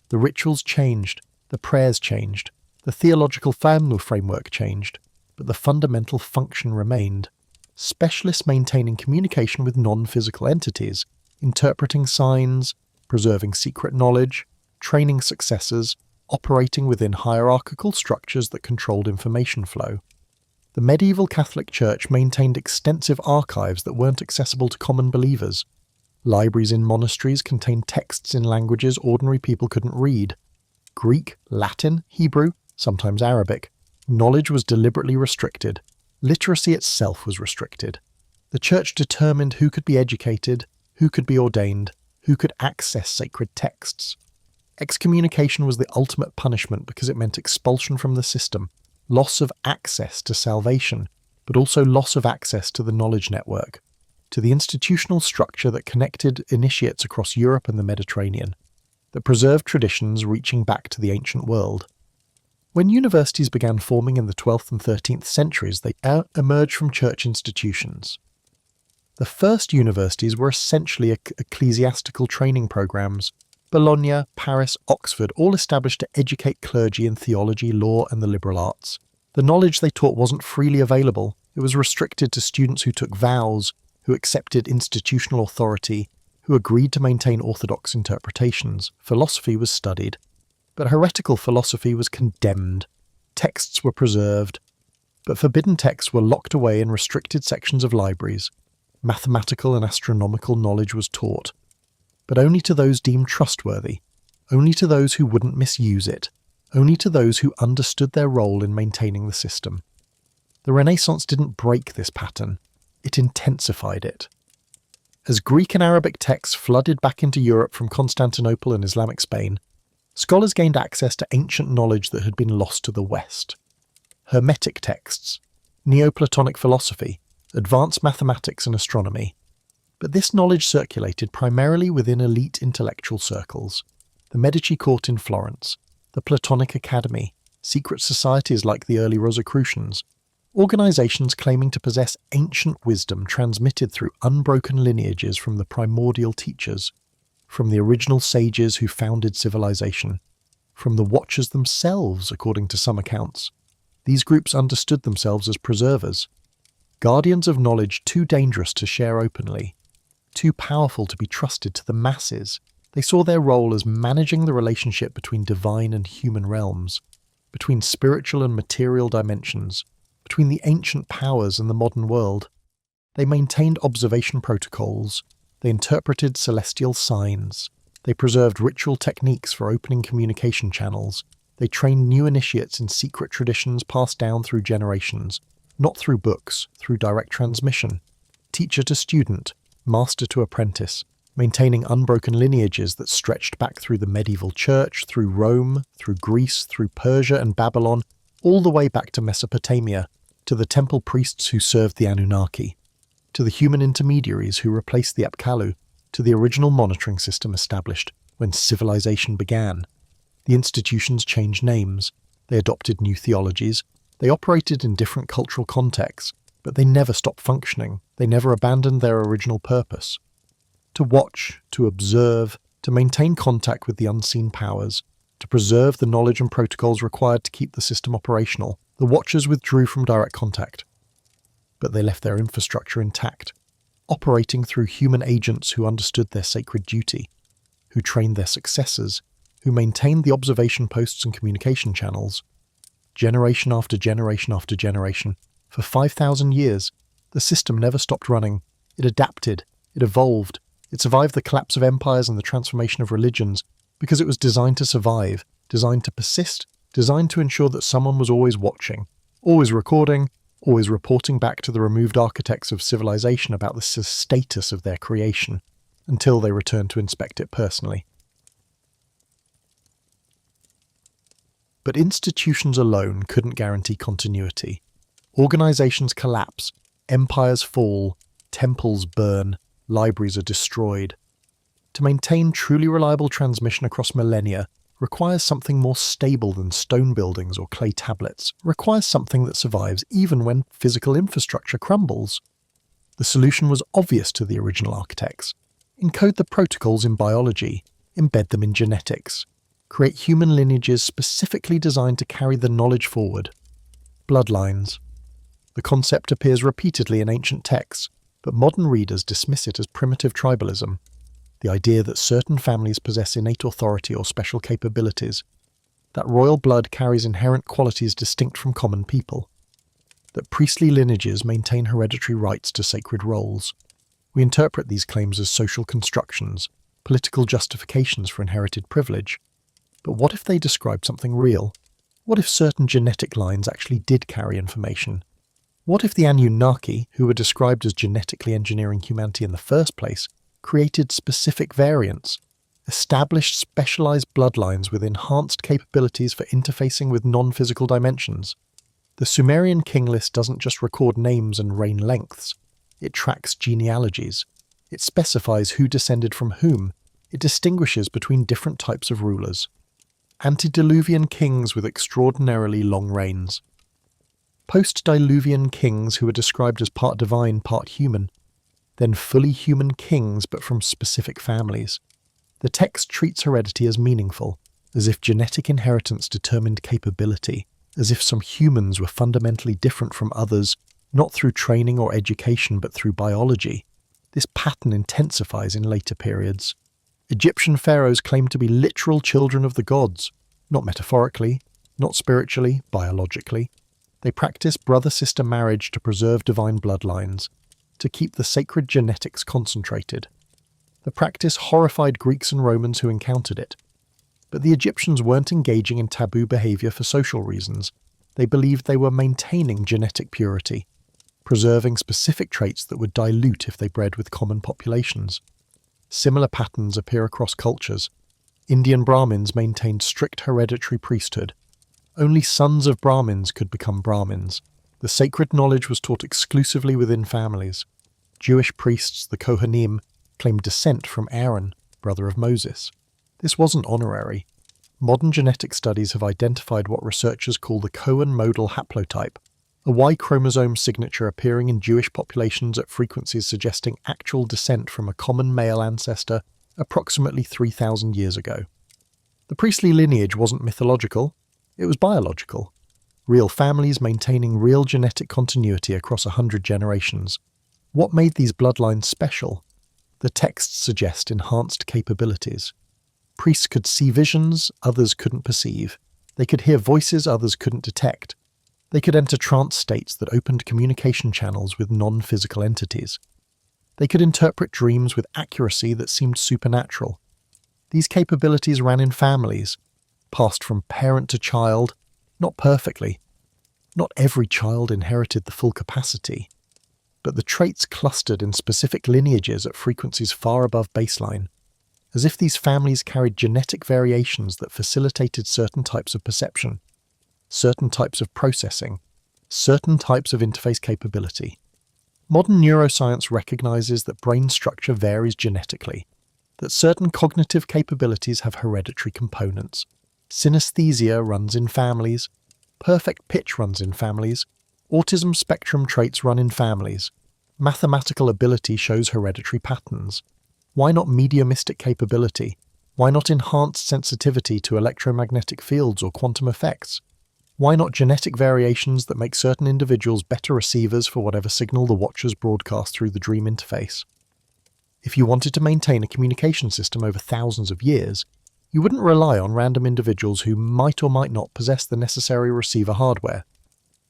The rituals changed, the prayers changed, the theological family framework changed, but the fundamental function remained. Specialists maintaining communication with non-physical entities, interpreting signs, preserving secret knowledge, training successors, operating within hierarchical structures that controlled information flow. The medieval Catholic Church maintained extensive archives that weren't accessible to common believers. Libraries in monasteries contained texts in languages ordinary people couldn't read. Greek, Latin, Hebrew, sometimes Arabic. Knowledge was deliberately restricted. Literacy itself was restricted. The Church determined who could be educated, who could be ordained, who could access sacred texts. Excommunication was the ultimate punishment because it meant expulsion from the system, loss of access to salvation, but also loss of access to the knowledge network, to the institutional structure that connected initiates across Europe and the Mediterranean, that preserved traditions reaching back to the ancient world. When universities began forming in the 12th and 13th centuries, they emerged from church institutions. The first universities were essentially ecclesiastical training programs. Bologna, Paris, Oxford, all established to educate clergy in theology, law, and the liberal arts. The knowledge they taught wasn't freely available. It was restricted to students who took vows, who accepted institutional authority, who agreed to maintain orthodox interpretations. Philosophy was studied, but heretical philosophy was condemned. Texts were preserved, but forbidden texts were locked away in restricted sections of libraries. Mathematical and astronomical knowledge was taught, but only to those deemed trustworthy, only to those who wouldn't misuse it, only to those who understood their role in maintaining the system. The Renaissance didn't break this pattern, it intensified it. As Greek and Arabic texts flooded back into Europe from Constantinople and Islamic Spain, scholars gained access to ancient knowledge that had been lost to the West. Hermetic texts, Neoplatonic philosophy, advanced mathematics and astronomy. But this knowledge circulated primarily within elite intellectual circles. The Medici court in Florence, the Platonic Academy, secret societies like the early Rosicrucians, organizations claiming to possess ancient wisdom transmitted through unbroken lineages from the primordial teachers, from the original sages who founded civilization, from the Watchers themselves, according to some accounts. These groups understood themselves as preservers, guardians of knowledge too dangerous to share openly, too powerful to be trusted to the masses. They saw their role as managing the relationship between divine and human realms, between spiritual and material dimensions, between the ancient powers and the modern world. They maintained observation protocols, they interpreted celestial signs, they preserved ritual techniques for opening communication channels, they trained new initiates in secret traditions passed down through generations, not through books, through direct transmission, teacher to student, master to apprentice, maintaining unbroken lineages that stretched back through the medieval church, through Rome, through Greece, through Persia and Babylon, all the way back to Mesopotamia, to the temple priests who served the Anunnaki, to the human intermediaries who replaced the Apkallu, to the original monitoring system established when civilization began. The institutions changed names, they adopted new theologies, they operated in different cultural contexts, but they never stopped functioning, they never abandoned their original purpose. To watch, to observe, to maintain contact with the unseen powers, to preserve the knowledge and protocols required to keep the system operational, the Watchers withdrew from direct contact. But they left their infrastructure intact, operating through human agents who understood their sacred duty, who trained their successors, who maintained the observation posts and communication channels. Generation after generation after generation, for 5,000 years, the system never stopped running. It adapted, it evolved, it survived the collapse of empires and the transformation of religions because it was designed to survive, designed to persist, designed to ensure that someone was always watching, always recording, always reporting back to the removed architects of civilization about the status of their creation, until they returned to inspect it personally. But institutions alone couldn't guarantee continuity. Organizations collapse, empires fall, temples burn, libraries are destroyed. To maintain truly reliable transmission across millennia requires something more stable than stone buildings or clay tablets, requires something that survives even when physical infrastructure crumbles. The solution was obvious to the original architects. Encode the protocols in biology, embed them in genetics, create human lineages specifically designed to carry the knowledge forward. Bloodlines. The concept appears repeatedly in ancient texts, but modern readers dismiss it as primitive tribalism. The idea that certain families possess innate authority or special capabilities, that royal blood carries inherent qualities distinct from common people, that priestly lineages maintain hereditary rights to sacred roles. We interpret these claims as social constructions, political justifications for inherited privilege. But what if they describe something real? What if certain genetic lines actually did carry information? What if the Anunnaki, who were described as genetically engineering humanity in the first place, created specific variants, established specialized bloodlines with enhanced capabilities for interfacing with non-physical dimensions? The Sumerian king list doesn't just record names and reign lengths. It tracks genealogies. It specifies who descended from whom. It distinguishes between different types of rulers. Antediluvian kings with extraordinarily long reigns. Post-Diluvian kings who are described as part divine, part human. Then fully human kings but from specific families. The text treats heredity as meaningful, as if genetic inheritance determined capability, as if some humans were fundamentally different from others, not through training or education but through biology. This pattern intensifies in later periods. Egyptian pharaohs claimed to be literal children of the gods, not metaphorically, Not spiritually, biologically. They practiced brother-sister marriage to preserve divine bloodlines, to keep the sacred genetics concentrated. The practice horrified Greeks and Romans who encountered it. But the Egyptians weren't engaging in taboo behavior for social reasons. They believed they were maintaining genetic purity, preserving specific traits that would dilute if they bred with common populations. Similar patterns appear across cultures. Indian Brahmins maintained strict hereditary priesthood. Only sons of Brahmins could become Brahmins. The sacred knowledge was taught exclusively within families. Jewish priests, the Kohanim, claimed descent from Aaron, brother of Moses. This wasn't honorary. Modern genetic studies have identified what researchers call the Cohen modal haplotype, a Y chromosome signature appearing in Jewish populations at frequencies suggesting actual descent from a common male ancestor approximately 3,000 years ago. The priestly lineage wasn't mythological, it was biological. Real families maintaining real genetic continuity across 100 generations. What made these bloodlines special? The texts suggest enhanced capabilities. Priests could see visions others couldn't perceive. They could hear voices others couldn't detect. They could enter trance states that opened communication channels with non-physical entities. They could interpret dreams with accuracy that seemed supernatural. These capabilities ran in families, passed from parent to child, not perfectly. Not every child inherited the full capacity, but the traits clustered in specific lineages at frequencies far above baseline, as if these families carried genetic variations that facilitated certain types of perception, certain types of processing, certain types of interface capability. Modern neuroscience recognizes that brain structure varies genetically, that certain cognitive capabilities have hereditary components. Synesthesia runs in families, perfect pitch runs in families, autism spectrum traits run in families, mathematical ability shows hereditary patterns. Why not mediumistic capability? Why not enhanced sensitivity to electromagnetic fields or quantum effects? Why not genetic variations that make certain individuals better receivers for whatever signal the watchers broadcast through the dream interface? If you wanted to maintain a communication system over thousands of years, you wouldn't rely on random individuals who might or might not possess the necessary receiver hardware.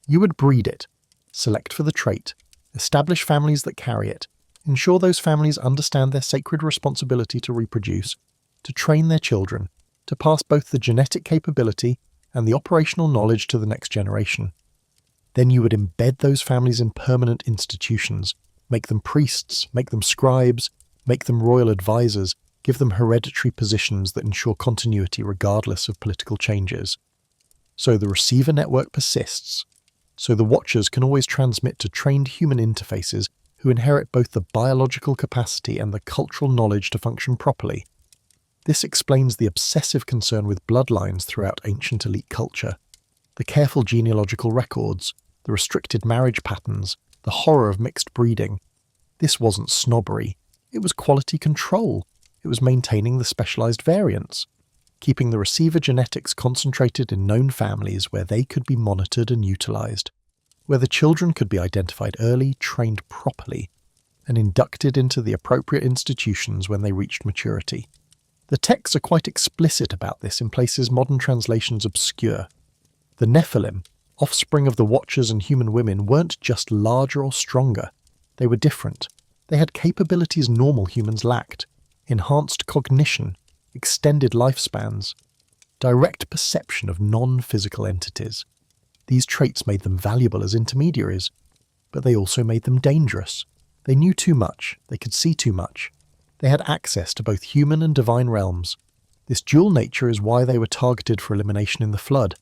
You would breed it, select for the trait, establish families that carry it, ensure those families understand their sacred responsibility to reproduce, to train their children, to pass both the genetic capability and the operational knowledge to the next generation. Then you would embed those families in permanent institutions, make them priests, make them scribes, make them royal advisors, give them hereditary positions that ensure continuity regardless of political changes. So the receiver network persists. So the watchers can always transmit to trained human interfaces who inherit both the biological capacity and the cultural knowledge to function properly. This explains the obsessive concern with bloodlines throughout ancient elite culture. The careful genealogical records, the restricted marriage patterns, the horror of mixed breeding. This wasn't snobbery. It was quality control. It was maintaining the specialized variants, keeping the receiver genetics concentrated in known families where they could be monitored and utilized, where the children could be identified early, trained properly, and inducted into the appropriate institutions when they reached maturity. The texts are quite explicit about this in places modern translations obscure. The Nephilim, offspring of the Watchers and human women, weren't just larger or stronger. They were different. They had capabilities normal humans lacked. Enhanced cognition, extended lifespans, direct perception of non-physical entities. These traits made them valuable as intermediaries, but they also made them dangerous. They knew too much, they could see too much. They had access to both human and divine realms. This dual nature is why they were targeted for elimination in the flood,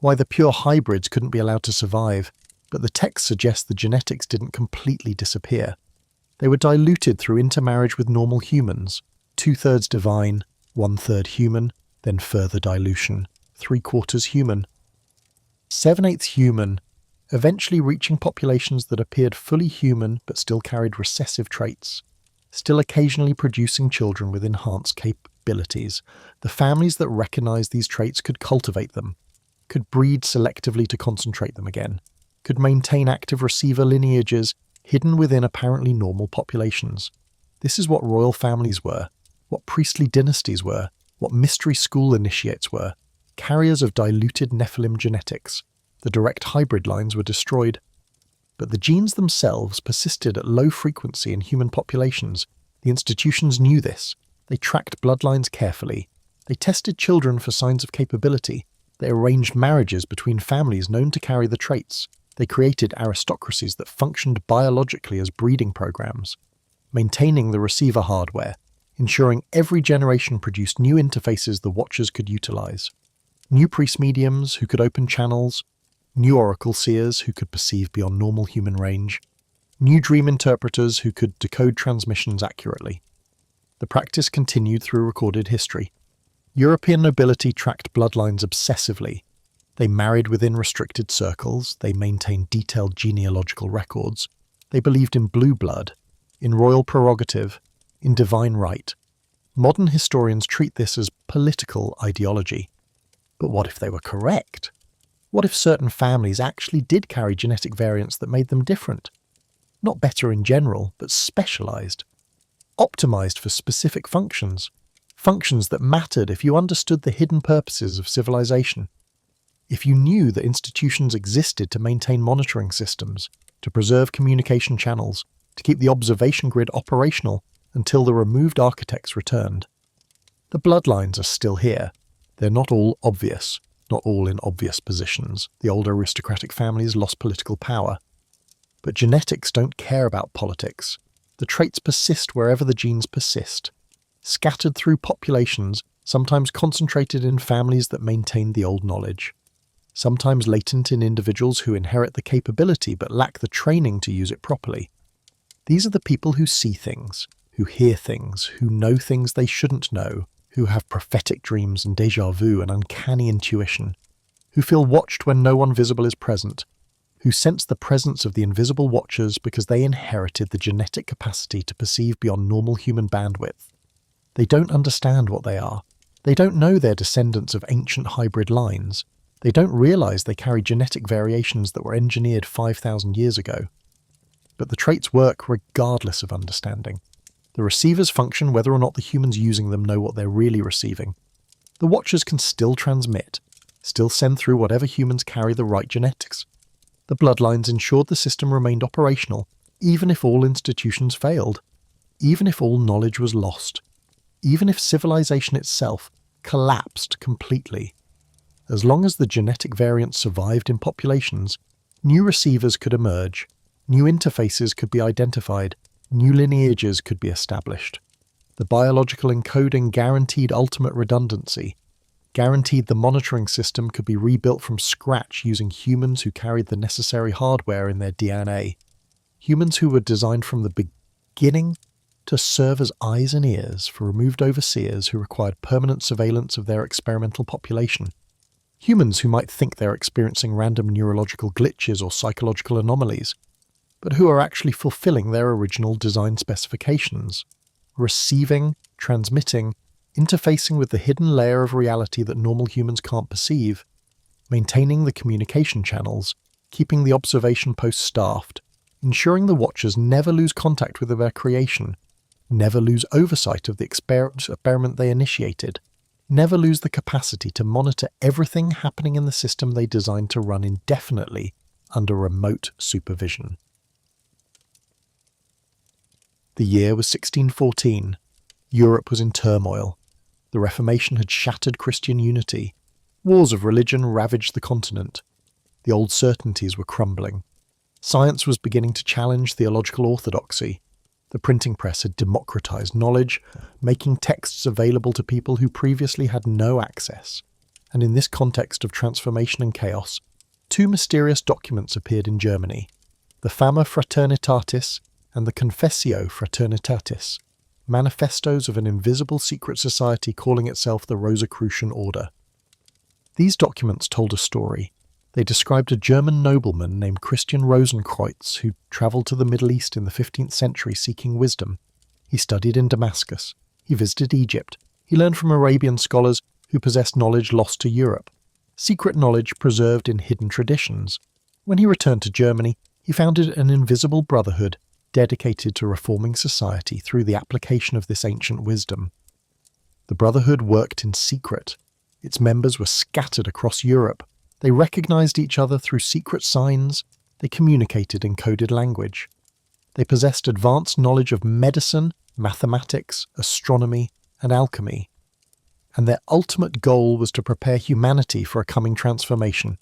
why the pure hybrids couldn't be allowed to survive, but the text suggests the genetics didn't completely disappear. They were diluted through intermarriage with normal humans, 2/3 divine, 1/3 human, then further dilution, 3/4 human. 7/8 human, eventually reaching populations that appeared fully human but still carried recessive traits, still occasionally producing children with enhanced capabilities. The families that recognized these traits could cultivate them, could breed selectively to concentrate them again, could maintain active receiver lineages hidden within apparently normal populations. This is what royal families were, what priestly dynasties were, what mystery school initiates were. carriers of diluted Nephilim genetics. The direct hybrid lines were destroyed. But the genes themselves persisted at low frequency in human populations. The institutions knew this. They tracked bloodlines carefully. They tested children for signs of capability. They arranged marriages between families known to carry the traits. They created aristocracies that functioned biologically as breeding programs, maintaining the receiver hardware, ensuring every generation produced new interfaces the Watchers could utilize. New priest mediums who could open channels, new oracle seers who could perceive beyond normal human range, new dream interpreters who could decode transmissions accurately. The practice continued through recorded history. European nobility tracked bloodlines obsessively. They married within restricted circles, they maintained detailed genealogical records, they believed in blue blood, in royal prerogative, in divine right. Modern historians treat this as political ideology. But what if they were correct? What if certain families actually did carry genetic variants that made them different? Not better in general, but specialized. Optimized for specific functions. Functions that mattered if you understood the hidden purposes of civilization. If you knew that institutions existed to maintain monitoring systems, to preserve communication channels, to keep the observation grid operational until the removed architects returned. The bloodlines are still here. They're not all obvious, not all in obvious positions. The old aristocratic families lost political power. But genetics don't care about politics. The traits persist wherever the genes persist. Scattered through populations, sometimes concentrated in families that maintained the old knowledge. Sometimes latent in individuals who inherit the capability but lack the training to use it properly. These are the people who see things, who hear things, who know things they shouldn't know, who have prophetic dreams and déjà vu and uncanny intuition, who feel watched when no one visible is present, who sense the presence of the invisible watchers because they inherited the genetic capacity to perceive beyond normal human bandwidth. They don't understand what they are. They don't know they're descendants of ancient hybrid lines. They don't realize they carry genetic variations that were engineered 5,000 years ago. But the traits work regardless of understanding. The receivers function whether or not the humans using them know what they're really receiving. The Watchers can still transmit, still send through whatever humans carry the right genetics. The bloodlines ensured the system remained operational, even if all institutions failed, even if all knowledge was lost, even if civilization itself collapsed completely. As long as the genetic variants survived in populations, new receivers could emerge, new interfaces could be identified, new lineages could be established. The biological encoding guaranteed ultimate redundancy, guaranteed the monitoring system could be rebuilt from scratch using humans who carried the necessary hardware in their DNA. Humans who were designed from the beginning to serve as eyes and ears for removed overseers who required permanent surveillance of their experimental population. Humans who might think they're experiencing random neurological glitches or psychological anomalies, but who are actually fulfilling their original design specifications, receiving, transmitting, interfacing with the hidden layer of reality that normal humans can't perceive, maintaining the communication channels, keeping the observation posts staffed, ensuring the Watchers never lose contact with their creation, never lose oversight of the experiment they initiated, never lose the capacity to monitor everything happening in the system they designed to run indefinitely under remote supervision. The year was 1614. Europe was in turmoil. The Reformation had shattered Christian unity. Wars of religion ravaged the continent. The old certainties were crumbling. Science was beginning to challenge theological orthodoxy. The printing press had democratized knowledge, making texts available to people who previously had no access. And in this context of transformation and chaos, two mysterious documents appeared in Germany, the Fama Fraternitatis and the Confessio Fraternitatis, manifestos of an invisible secret society calling itself the Rosicrucian Order. These documents told a story. They described a German nobleman named Christian Rosenkreuz who travelled to the Middle East in the 15th century seeking wisdom. He studied in Damascus. He visited Egypt. He learned from Arabian scholars who possessed knowledge lost to Europe, secret knowledge preserved in hidden traditions. When he returned to Germany, he founded an invisible brotherhood dedicated to reforming society through the application of this ancient wisdom. The brotherhood worked in secret. Its members were scattered across Europe. They recognized each other through secret signs. They communicated in coded language. They possessed advanced knowledge of medicine, mathematics, astronomy, and alchemy. And their ultimate goal was to prepare humanity for a coming transformation,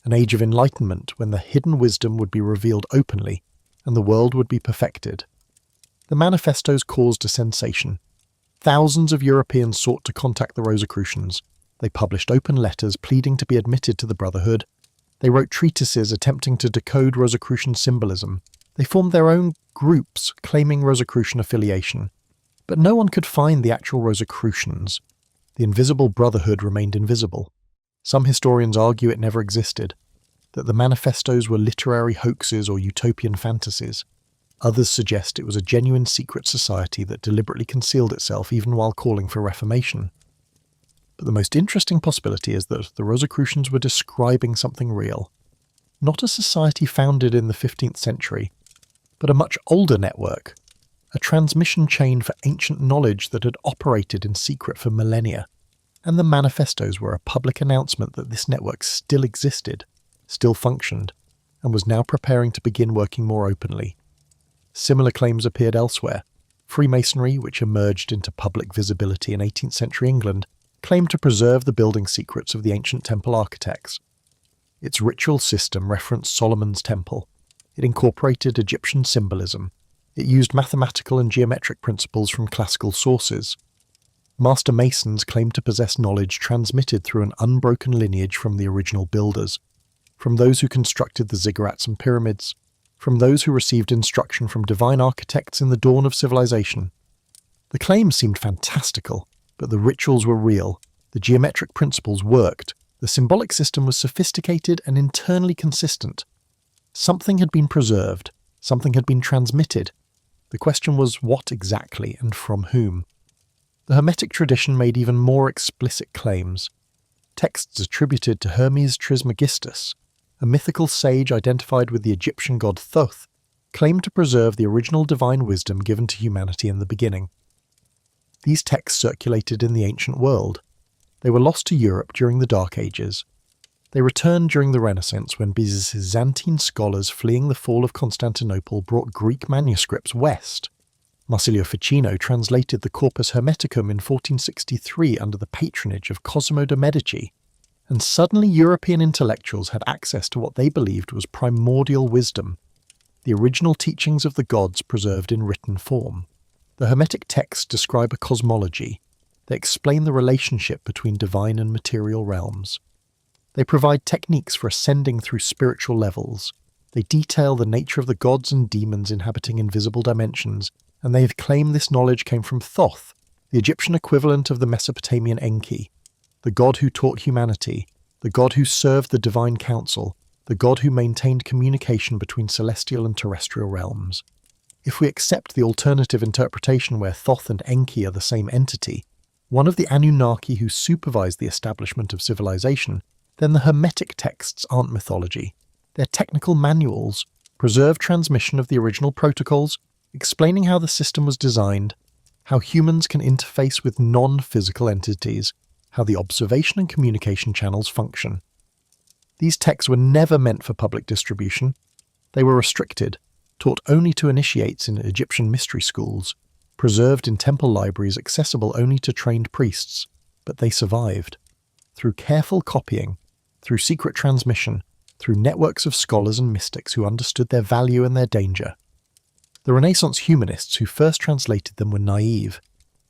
an age of enlightenment when the hidden wisdom would be revealed openly and the world would be perfected. The manifestos caused a sensation. Thousands of Europeans sought to contact the Rosicrucians. They published open letters pleading to be admitted to the Brotherhood. They wrote treatises attempting to decode Rosicrucian symbolism. They formed their own groups claiming Rosicrucian affiliation. But no one could find the actual Rosicrucians. The invisible Brotherhood remained invisible. Some historians argue it never existed, that the manifestos were literary hoaxes or utopian fantasies. Others suggest it was a genuine secret society that deliberately concealed itself even while calling for reformation. But the most interesting possibility is that the Rosicrucians were describing something real. Not a society founded in the 15th century, but a much older network, a transmission chain for ancient knowledge that had operated in secret for millennia. And the manifestos were a public announcement that this network still existed, still functioned, and was now preparing to begin working more openly. Similar claims appeared elsewhere. Freemasonry, which emerged into public visibility in 18th century England, claimed to preserve the building secrets of the ancient temple architects. Its ritual system referenced Solomon's temple. It incorporated Egyptian symbolism. It used mathematical and geometric principles from classical sources. Master Masons claimed to possess knowledge transmitted through an unbroken lineage from the original builders, from those who constructed the ziggurats and pyramids, from those who received instruction from divine architects in the dawn of civilization. The claims seemed fantastical, but the rituals were real, the geometric principles worked, the symbolic system was sophisticated and internally consistent. Something had been preserved, something had been transmitted. The question was what exactly and from whom? The Hermetic tradition made even more explicit claims. Texts attributed to Hermes Trismegistus, a mythical sage identified with the Egyptian god Thoth, claimed to preserve the original divine wisdom given to humanity in the beginning. These texts circulated in the ancient world. They were lost to Europe during the Dark Ages. They returned during the Renaissance when Byzantine scholars fleeing the fall of Constantinople brought Greek manuscripts west. Marsilio Ficino translated the Corpus Hermeticum in 1463 under the patronage of Cosimo de' Medici, and suddenly European intellectuals had access to what they believed was primordial wisdom, the original teachings of the gods preserved in written form. The Hermetic texts describe a cosmology. They explain the relationship between divine and material realms. They provide techniques for ascending through spiritual levels. They detail the nature of the gods and demons inhabiting invisible dimensions, and they have claimed this knowledge came from Thoth, the Egyptian equivalent of the Mesopotamian Enki, the god who taught humanity, the god who served the divine council, the god who maintained communication between celestial and terrestrial realms. If we accept the alternative interpretation where Thoth and Enki are the same entity, one of the Anunnaki who supervised the establishment of civilization, then the Hermetic texts aren't mythology. They're technical manuals, preserved transmission of the original protocols, explaining how the system was designed, how humans can interface with non-physical entities, how the observation and communication channels function. These texts were never meant for public distribution. They were restricted, taught only to initiates in Egyptian mystery schools, preserved in temple libraries accessible only to trained priests, but they survived. Through careful copying, through secret transmission, through networks of scholars and mystics who understood their value and their danger. The Renaissance humanists who first translated them were naive.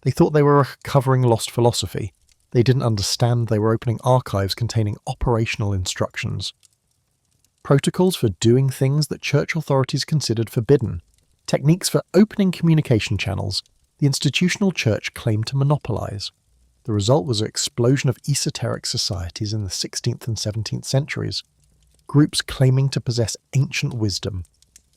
They thought they were recovering lost philosophy. They didn't understand they were opening archives containing operational instructions. Protocols for doing things that church authorities considered forbidden. Techniques for opening communication channels the institutional church claimed to monopolize. The result was an explosion of esoteric societies in the 16th and 17th centuries. Groups claiming to possess ancient wisdom,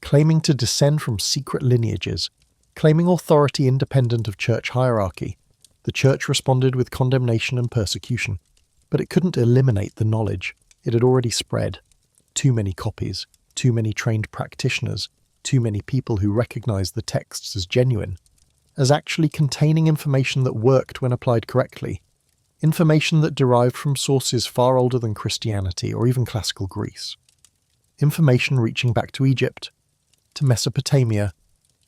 claiming to descend from secret lineages, claiming authority independent of church hierarchy. The church responded with condemnation and persecution, but it couldn't eliminate the knowledge. It had already spread. Too many copies, too many trained practitioners, too many people who recognized the texts as genuine, as actually containing information that worked when applied correctly. Information that derived from sources far older than Christianity or even classical Greece. Information reaching back to Egypt, to Mesopotamia,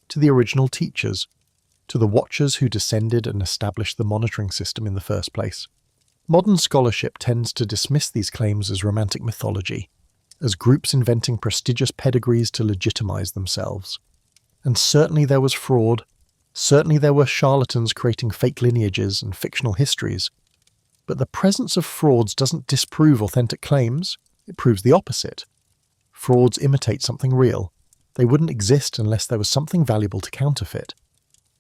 to the original teachers, to the watchers who descended and established the monitoring system in the first place. Modern scholarship tends to dismiss these claims as romantic mythology, as groups inventing prestigious pedigrees to legitimize themselves. And certainly there was fraud, certainly there were charlatans creating fake lineages and fictional histories. But the presence of frauds doesn't disprove authentic claims, it proves the opposite. Frauds imitate something real. They wouldn't exist unless there was something valuable to counterfeit.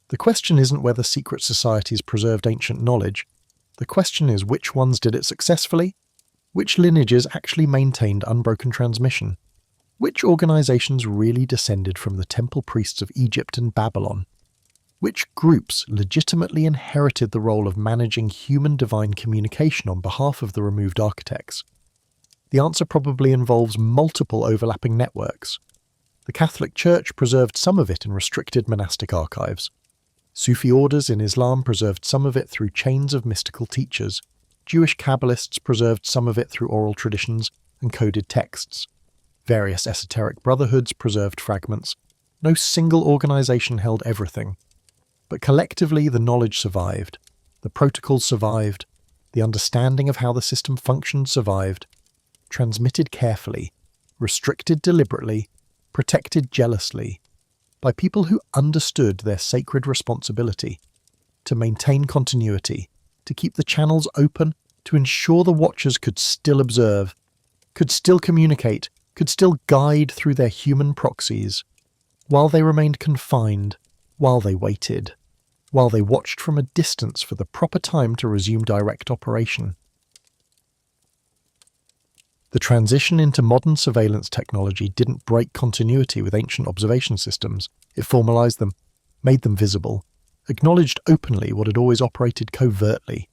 The question isn't whether secret societies preserved ancient knowledge. The question is which ones did it successfully, which lineages actually maintained unbroken transmission, which organizations really descended from the temple priests of Egypt and Babylon, which groups legitimately inherited the role of managing human-divine communication on behalf of the removed architects. The answer probably involves multiple overlapping networks. The Catholic Church preserved some of it in restricted monastic archives. Sufi orders in Islam preserved some of it through chains of mystical teachers. Jewish Kabbalists preserved some of it through oral traditions and coded texts. Various esoteric brotherhoods preserved fragments. No single organization held everything. But collectively, the knowledge survived. The protocols survived. The understanding of how the system functioned survived. Transmitted carefully, restricted deliberately, protected jealously, by people who understood their sacred responsibility to maintain continuity, to keep the channels open, to ensure the watchers could still observe, could still communicate, could still guide through their human proxies, while they remained confined, while they waited, while they watched from a distance for the proper time to resume direct operation. The transition into modern surveillance technology didn't break continuity with ancient observation systems. It formalized them, made them visible, acknowledged openly what had always operated covertly.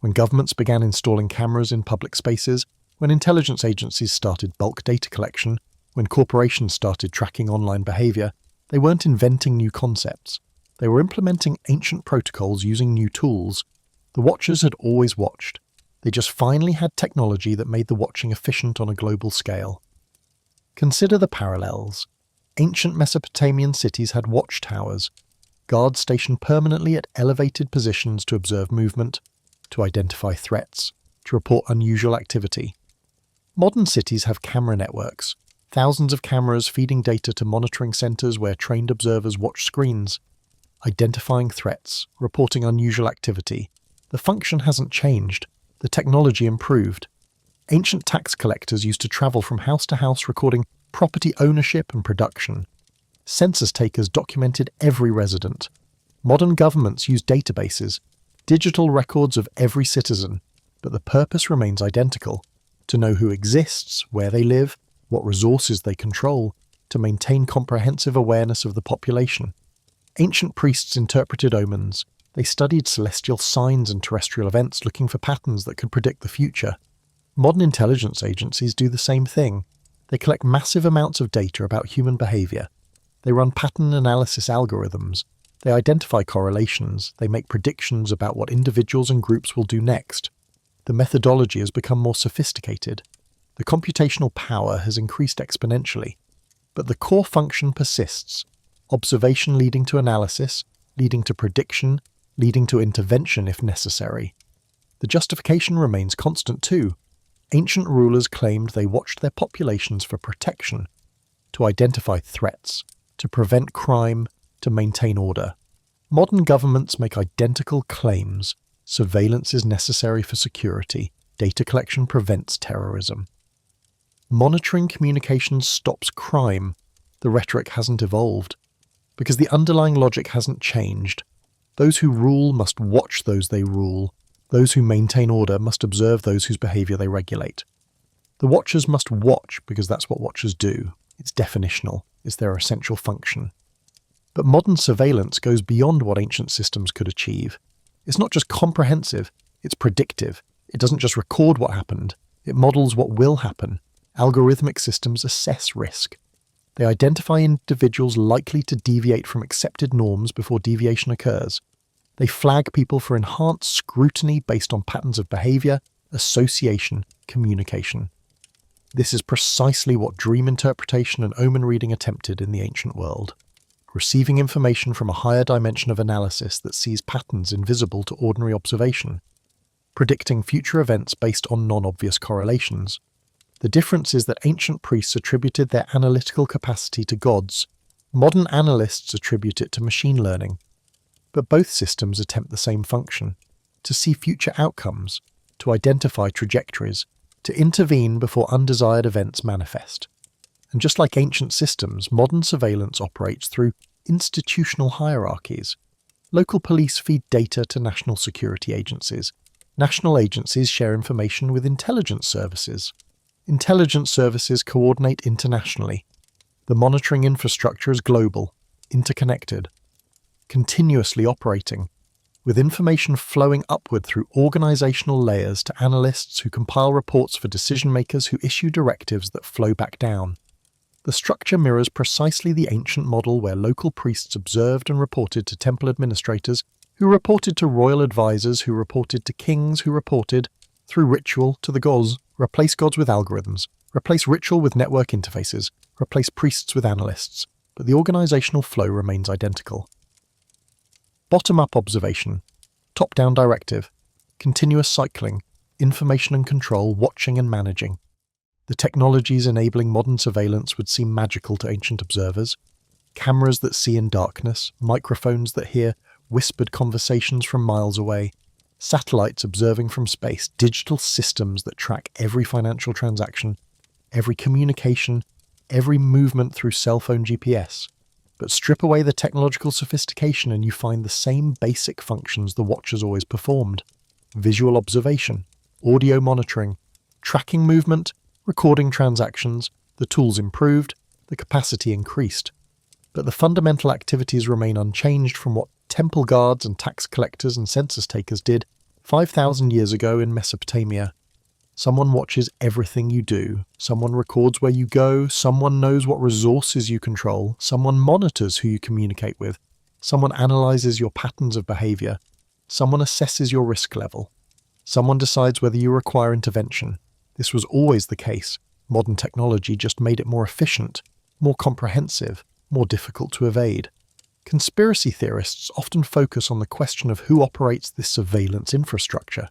When governments began installing cameras in public spaces, when intelligence agencies started bulk data collection, when corporations started tracking online behavior, they weren't inventing new concepts. They were implementing ancient protocols using new tools. The watchers had always watched. They just finally had technology that made the watching efficient on a global scale. Consider the parallels. Ancient Mesopotamian cities had watchtowers, guards stationed permanently at elevated positions to observe movement, to identify threats, to report unusual activity. Modern cities have camera networks, thousands of cameras feeding data to monitoring centers where trained observers watch screens, identifying threats, reporting unusual activity. The function hasn't changed. The technology improved. Ancient tax collectors used to travel from house to house recording property ownership and production. Census takers documented every resident. Modern governments use databases, digital records of every citizen, but the purpose remains identical: to know who exists, where they live, what resources they control, to maintain comprehensive awareness of the population. Ancient priests interpreted omens. They studied celestial signs and terrestrial events looking for patterns that could predict the future. Modern intelligence agencies do the same thing. They collect massive amounts of data about human behavior. They run pattern analysis algorithms. They identify correlations. They make predictions about what individuals and groups will do next. The methodology has become more sophisticated. The computational power has increased exponentially. But the core function persists. Observation leading to analysis, leading to prediction, leading to intervention if necessary. The justification remains constant too. Ancient rulers claimed they watched their populations for protection, to identify threats, to prevent crime, to maintain order. Modern governments make identical claims. Surveillance is necessary for security. Data collection prevents terrorism. Monitoring communications stops crime. The rhetoric hasn't evolved, because the underlying logic hasn't changed. Those who rule must watch those they rule. Those who maintain order must observe those whose behavior they regulate. The watchers must watch because that's what watchers do. It's definitional. It's their essential function. But modern surveillance goes beyond what ancient systems could achieve. It's not just comprehensive, it's predictive. It doesn't just record what happened, it models what will happen. Algorithmic systems assess risk. They identify individuals likely to deviate from accepted norms before deviation occurs. They flag people for enhanced scrutiny based on patterns of behavior, association, communication. This is precisely what dream interpretation and omen reading attempted in the ancient world. Receiving information from a higher dimension of analysis that sees patterns invisible to ordinary observation. Predicting future events based on non-obvious correlations. The difference is that ancient priests attributed their analytical capacity to gods. Modern analysts attribute it to machine learning. But both systems attempt the same function: to see future outcomes, to identify trajectories, to intervene before undesired events manifest. And just like ancient systems, modern surveillance operates through institutional hierarchies. Local police feed data to national security agencies. National agencies share information with intelligence services. Intelligence services coordinate internationally. The monitoring infrastructure is global, interconnected, continuously operating, with information flowing upward through organizational layers to analysts who compile reports for decision-makers who issue directives that flow back down. The structure mirrors precisely the ancient model where local priests observed and reported to temple administrators, who reported to royal advisors, who reported to kings, who reported, through ritual, to the gods. Replace gods with algorithms. Replace ritual with network interfaces. Replace priests with analysts. But the organizational flow remains identical. Bottom-up observation. Top-down directive. Continuous cycling. Information and control, watching and managing. The technologies enabling modern surveillance would seem magical to ancient observers. Cameras that see in darkness, microphones that hear whispered conversations from miles away, satellites observing from space, digital systems that track every financial transaction, every communication, every movement through cell phone GPS. But strip away the technological sophistication and you find the same basic functions the Watchers always performed. Visual observation, audio monitoring, tracking movement, recording transactions. The tools improved, the capacity increased. But the fundamental activities remain unchanged from what temple guards and tax collectors and census takers did 5,000 years ago in Mesopotamia. Someone watches everything you do. Someone records where you go. Someone knows what resources you control. Someone monitors who you communicate with. Someone analyzes your patterns of behavior. Someone assesses your risk level. Someone decides whether you require intervention. This was always the case. Modern technology just made it more efficient, more comprehensive, more difficult to evade. Conspiracy theorists often focus on the question of who operates this surveillance infrastructure.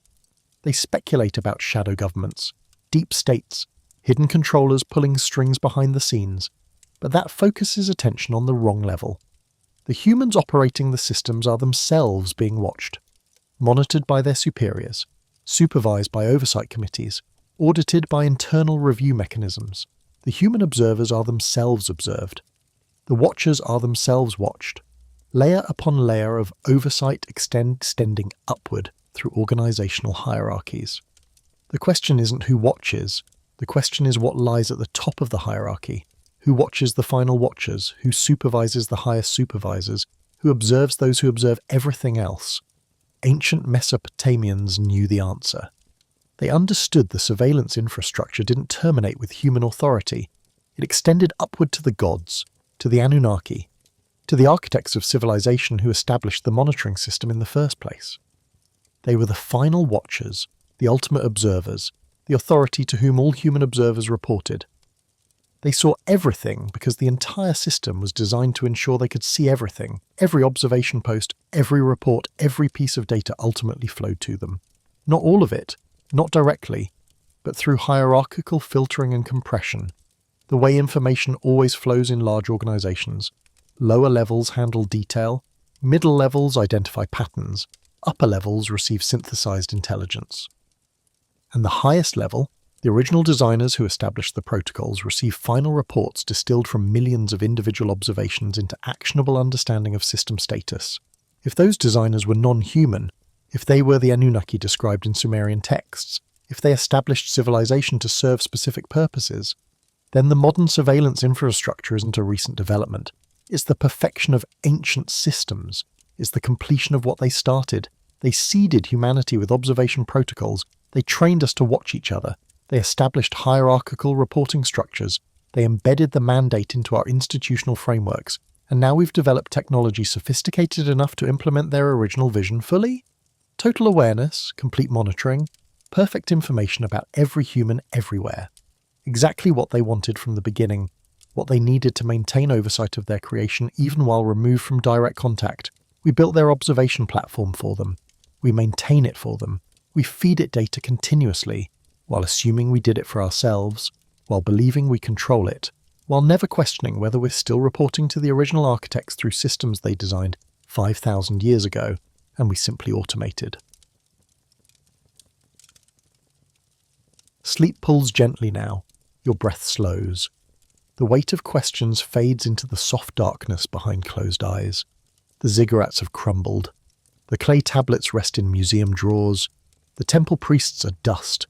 They speculate about shadow governments, deep states, hidden controllers pulling strings behind the scenes, but that focuses attention on the wrong level. The humans operating the systems are themselves being watched, monitored by their superiors, supervised by oversight committees, audited by internal review mechanisms. The human observers are themselves observed. The watchers are themselves watched. Layer upon layer of oversight extending upward through organizational hierarchies. The question isn't who watches, the question is what lies at the top of the hierarchy. Who watches the final watchers, who supervises the highest supervisors, who observes those who observe everything else. Ancient Mesopotamians knew the answer. They understood the surveillance infrastructure didn't terminate with human authority. It extended upward to the gods, to the Anunnaki, to the architects of civilization who established the monitoring system in the first place. They were the final watchers, the ultimate observers, the authority to whom all human observers reported. They saw everything because the entire system was designed to ensure they could see everything. Every observation post, every report, every piece of data ultimately flowed to them. Not all of it, not directly, but through hierarchical filtering and compression, the way information always flows in large organizations. Lower levels handle detail, middle levels identify patterns, upper levels receive synthesized intelligence. And the highest level, the original designers who established the protocols, receive final reports distilled from millions of individual observations into actionable understanding of system status. If those designers were non-human, if they were the Anunnaki described in Sumerian texts, if they established civilization to serve specific purposes, then the modern surveillance infrastructure isn't a recent development. It's the perfection of ancient systems. It's the completion of what they started. They seeded humanity with observation protocols. They trained us to watch each other. They established hierarchical reporting structures. They embedded the mandate into our institutional frameworks. and now we've developed technology sophisticated enough to implement their original vision fully? Total awareness, complete monitoring, perfect information about every human everywhere. Exactly what they wanted from the beginning, what they needed to maintain oversight of their creation even while removed from direct contact. We built their observation platform for them. We maintain it for them. We feed it data continuously, while assuming we did it for ourselves, while believing we control it, while never questioning whether we're still reporting to the original architects through systems they designed 5,000 years ago, and we simply automated. Sleep pulls gently now. Your breath slows. The weight of questions fades into the soft darkness behind closed eyes. The ziggurats have crumbled. The clay tablets rest in museum drawers. The temple priests are dust.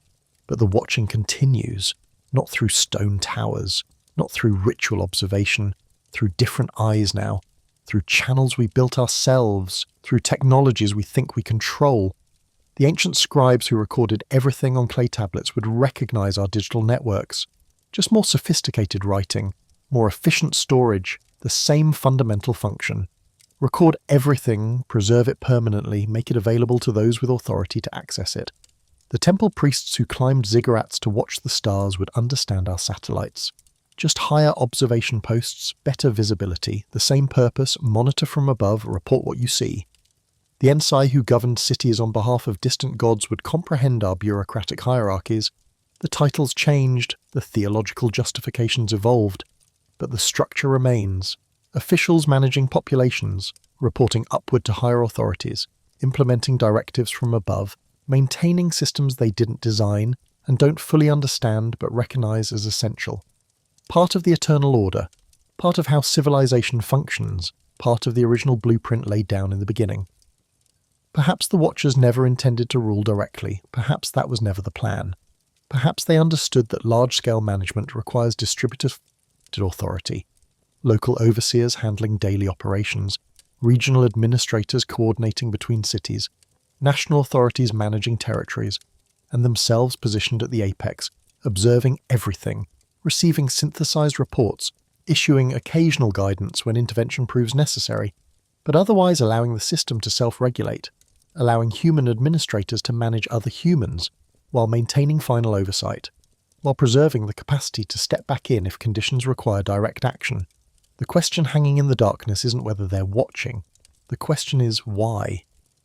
But the watching continues, not through stone towers, not through ritual observation, through different eyes now, through channels we built ourselves, through technologies we think we control. The ancient scribes who recorded everything on clay tablets would recognize our digital networks. Just more sophisticated writing, more efficient storage, the same fundamental function. Record everything, preserve it permanently, make it available to those with authority to access it. The temple priests who climbed ziggurats to watch the stars would understand our satellites. Just higher observation posts, better visibility, the same purpose, monitor from above, report what you see. The Ensai who governed cities on behalf of distant gods would comprehend our bureaucratic hierarchies. The titles changed, the theological justifications evolved, but the structure remains. Officials managing populations, reporting upward to higher authorities, implementing directives from above, maintaining systems they didn't design and don't fully understand but recognize as essential. Part of the eternal order, part of how civilization functions, part of the original blueprint laid down in the beginning. Perhaps the Watchers never intended to rule directly, perhaps that was never the plan. Perhaps they understood that large-scale management requires distributed authority, local overseers handling daily operations, regional administrators coordinating between cities, national authorities managing territories, and themselves positioned at the apex, observing everything, receiving synthesized reports, issuing occasional guidance when intervention proves necessary, but otherwise allowing the system to self-regulate, allowing human administrators to manage other humans, while maintaining final oversight, while preserving the capacity to step back in if conditions require direct action. The question hanging in the darkness isn't whether they're watching. The question is why.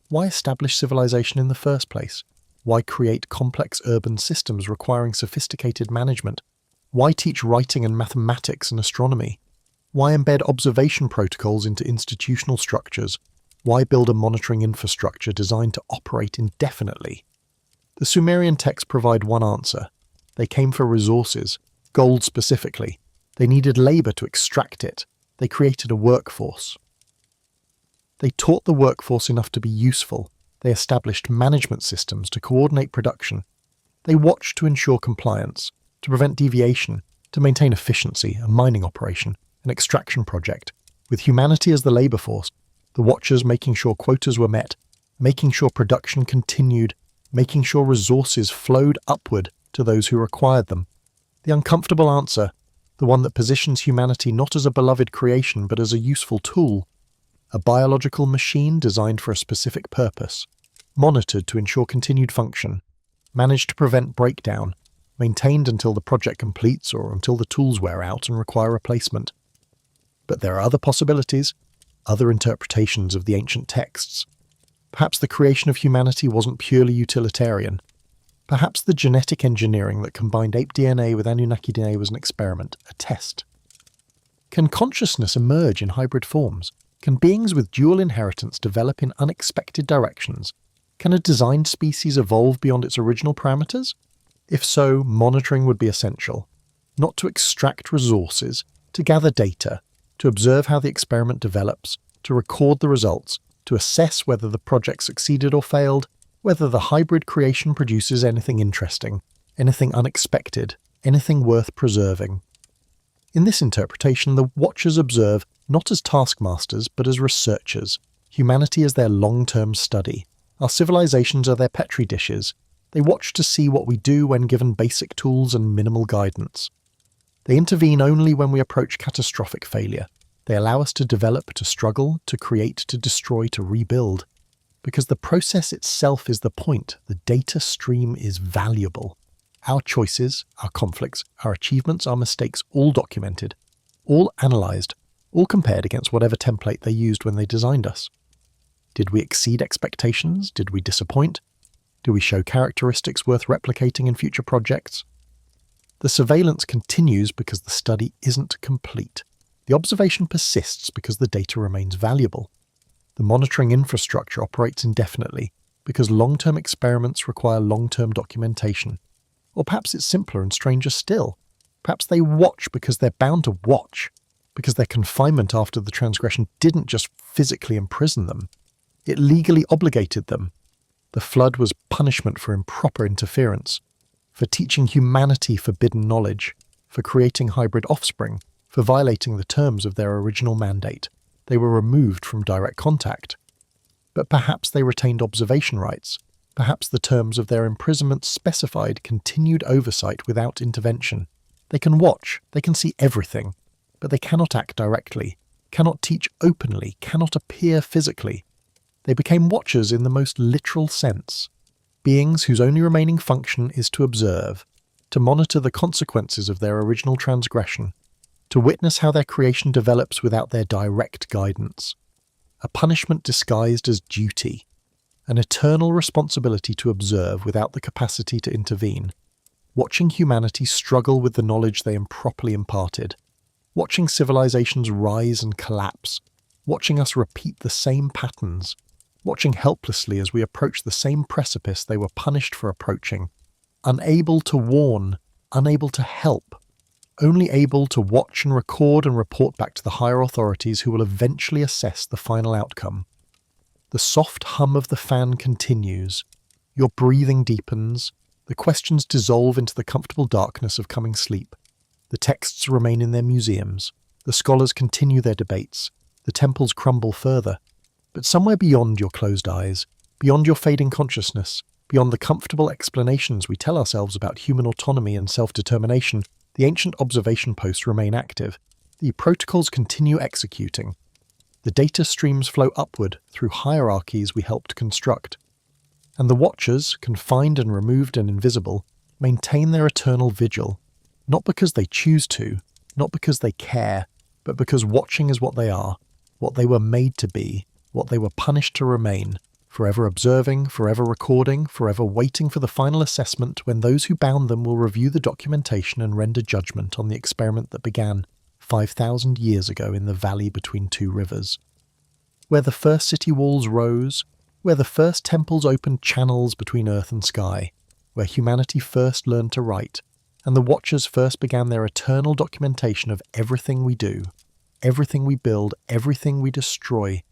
Why establish civilization in the first place? Why create complex urban systems requiring sophisticated management? Why teach writing and mathematics and astronomy? Why embed observation protocols into institutional structures? Why build a monitoring infrastructure designed to operate indefinitely? The Sumerian texts provide one answer. They came for resources, gold specifically. They needed labor to extract it. They created a workforce. They taught the workforce enough to be useful. They established management systems to coordinate production. They watched to ensure compliance, to prevent deviation, to maintain efficiency, a mining operation, an extraction project. With humanity as the labor force, the Watchers making sure quotas were met, making sure production continued, making sure resources flowed upward to those who required them. The uncomfortable answer, the one that positions humanity not as a beloved creation but as a useful tool, a biological machine designed for a specific purpose, monitored to ensure continued function, managed to prevent breakdown, maintained until the project completes or until the tools wear out and require replacement. But there are other possibilities, other interpretations of the ancient texts. Perhaps the creation of humanity wasn't purely utilitarian. Perhaps the genetic engineering that combined ape DNA with Anunnaki DNA was an experiment, a test. Can consciousness emerge in hybrid forms? Can beings with dual inheritance develop in unexpected directions? Can a designed species evolve beyond its original parameters? If so, monitoring would be essential. Not to extract resources, to gather data, to observe how the experiment develops, to record the results, to assess whether the project succeeded or failed, whether the hybrid creation produces anything interesting, anything unexpected, anything worth preserving. In this interpretation, the Watchers observe not as taskmasters but as researchers. Humanity is their long-term study. Our civilizations are their petri dishes. They watch to see what we do when given basic tools and minimal guidance. They intervene only when we approach catastrophic failure. They allow us to develop, to struggle, to create, to destroy, to rebuild. Because the process itself is the point. The data stream is valuable. Our choices, our conflicts, our achievements, our mistakes, all documented, all analysed, all compared against whatever template they used when they designed us. Did we exceed expectations? Did we disappoint? Do we show characteristics worth replicating in future projects? The surveillance continues because the study isn't complete. The observation persists because the data remains valuable. The monitoring infrastructure operates indefinitely because long-term experiments require long-term documentation. Or perhaps it's simpler and stranger still. Perhaps they watch because they're bound to watch, because their confinement after the transgression didn't just physically imprison them. It legally obligated them. The flood was punishment for improper interference, for teaching humanity forbidden knowledge, for creating hybrid offspring, for violating the terms of their original mandate. They were removed from direct contact. But perhaps they retained observation rights. Perhaps the terms of their imprisonment specified continued oversight without intervention. They can watch, they can see everything, but they cannot act directly, cannot teach openly, cannot appear physically. They became watchers in the most literal sense, beings whose only remaining function is to observe, to monitor the consequences of their original transgression, to witness how their creation develops without their direct guidance. A punishment disguised as duty, an eternal responsibility to observe without the capacity to intervene, watching humanity struggle with the knowledge they improperly imparted, watching civilizations rise and collapse, watching us repeat the same patterns, watching helplessly as we approach the same precipice they were punished for approaching, unable to warn, unable to help, only able to watch and record and report back to the higher authorities who will eventually assess the final outcome. The soft hum of the fan continues. Your breathing deepens. The questions dissolve into the comfortable darkness of coming sleep. The texts remain in their museums. The scholars continue their debates. The temples crumble further. But somewhere beyond your closed eyes, beyond your fading consciousness, beyond the comfortable explanations we tell ourselves about human autonomy and self-determination, the ancient observation posts remain active. The protocols continue executing. The data streams flow upward through hierarchies we helped construct. And the watchers, confined and removed and invisible, maintain their eternal vigil, not because they choose to, not because they care, but because watching is what they are, what they were made to be, what they were punished to remain, forever observing, forever recording, forever waiting for the final assessment when those who bound them will review the documentation and render judgment on the experiment that began 5,000 years ago in the valley between two rivers. Where the first city walls rose, where the first temples opened channels between earth and sky, where humanity first learned to write, and the watchers first began their eternal documentation of everything we do, everything we build, everything we destroy,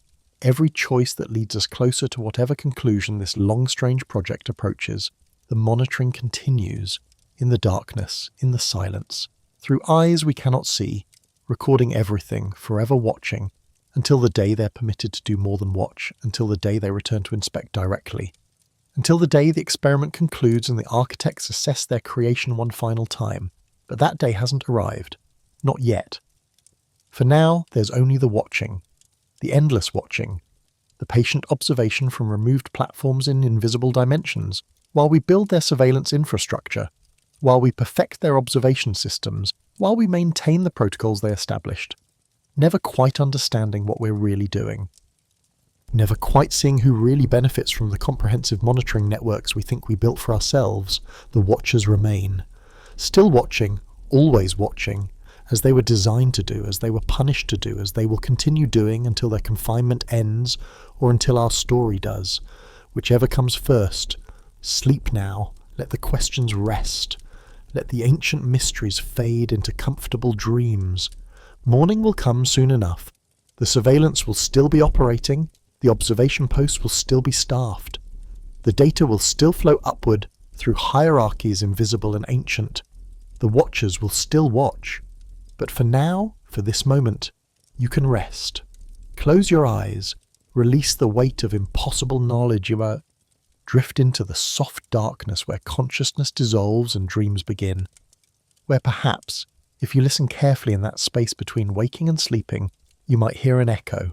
every choice that leads us closer to whatever conclusion this long, strange project approaches. The monitoring continues, in the darkness, in the silence, through eyes we cannot see, recording everything, forever watching, until the day they're permitted to do more than watch, until the day they return to inspect directly, until the day the experiment concludes and the architects assess their creation one final time. But that day hasn't arrived. Not yet. For now, there's only the watching, the endless watching, the patient observation from removed platforms in invisible dimensions, while we build their surveillance infrastructure, while we perfect their observation systems, while we maintain the protocols they established, never quite understanding what we're really doing, never quite seeing who really benefits from the comprehensive monitoring networks we think we built for ourselves. The watchers remain, still watching, always watching, as they were designed to do, as they were punished to do, as they will continue doing until their confinement ends or until our story does. Whichever comes first, sleep now, let the questions rest, let the ancient mysteries fade into comfortable dreams. Morning will come soon enough. The surveillance will still be operating, the observation posts will still be staffed. The data will still flow upward through hierarchies invisible and ancient. The watchers will still watch. But for now, for this moment, you can rest. Close your eyes, release the weight of impossible knowledge drift into the soft darkness where consciousness dissolves and dreams begin, where perhaps, if you listen carefully in that space between waking and sleeping, you might hear an echo,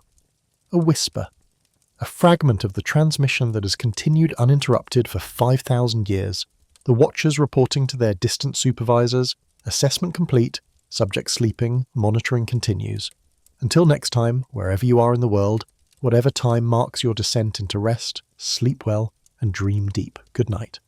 a whisper, a fragment of the transmission that has continued uninterrupted for 5,000 years, the watchers reporting to their distant supervisors, assessment complete, subject sleeping, monitoring continues. Until next time, wherever you are in the world, whatever time marks your descent into rest, sleep well, and dream deep. Good night.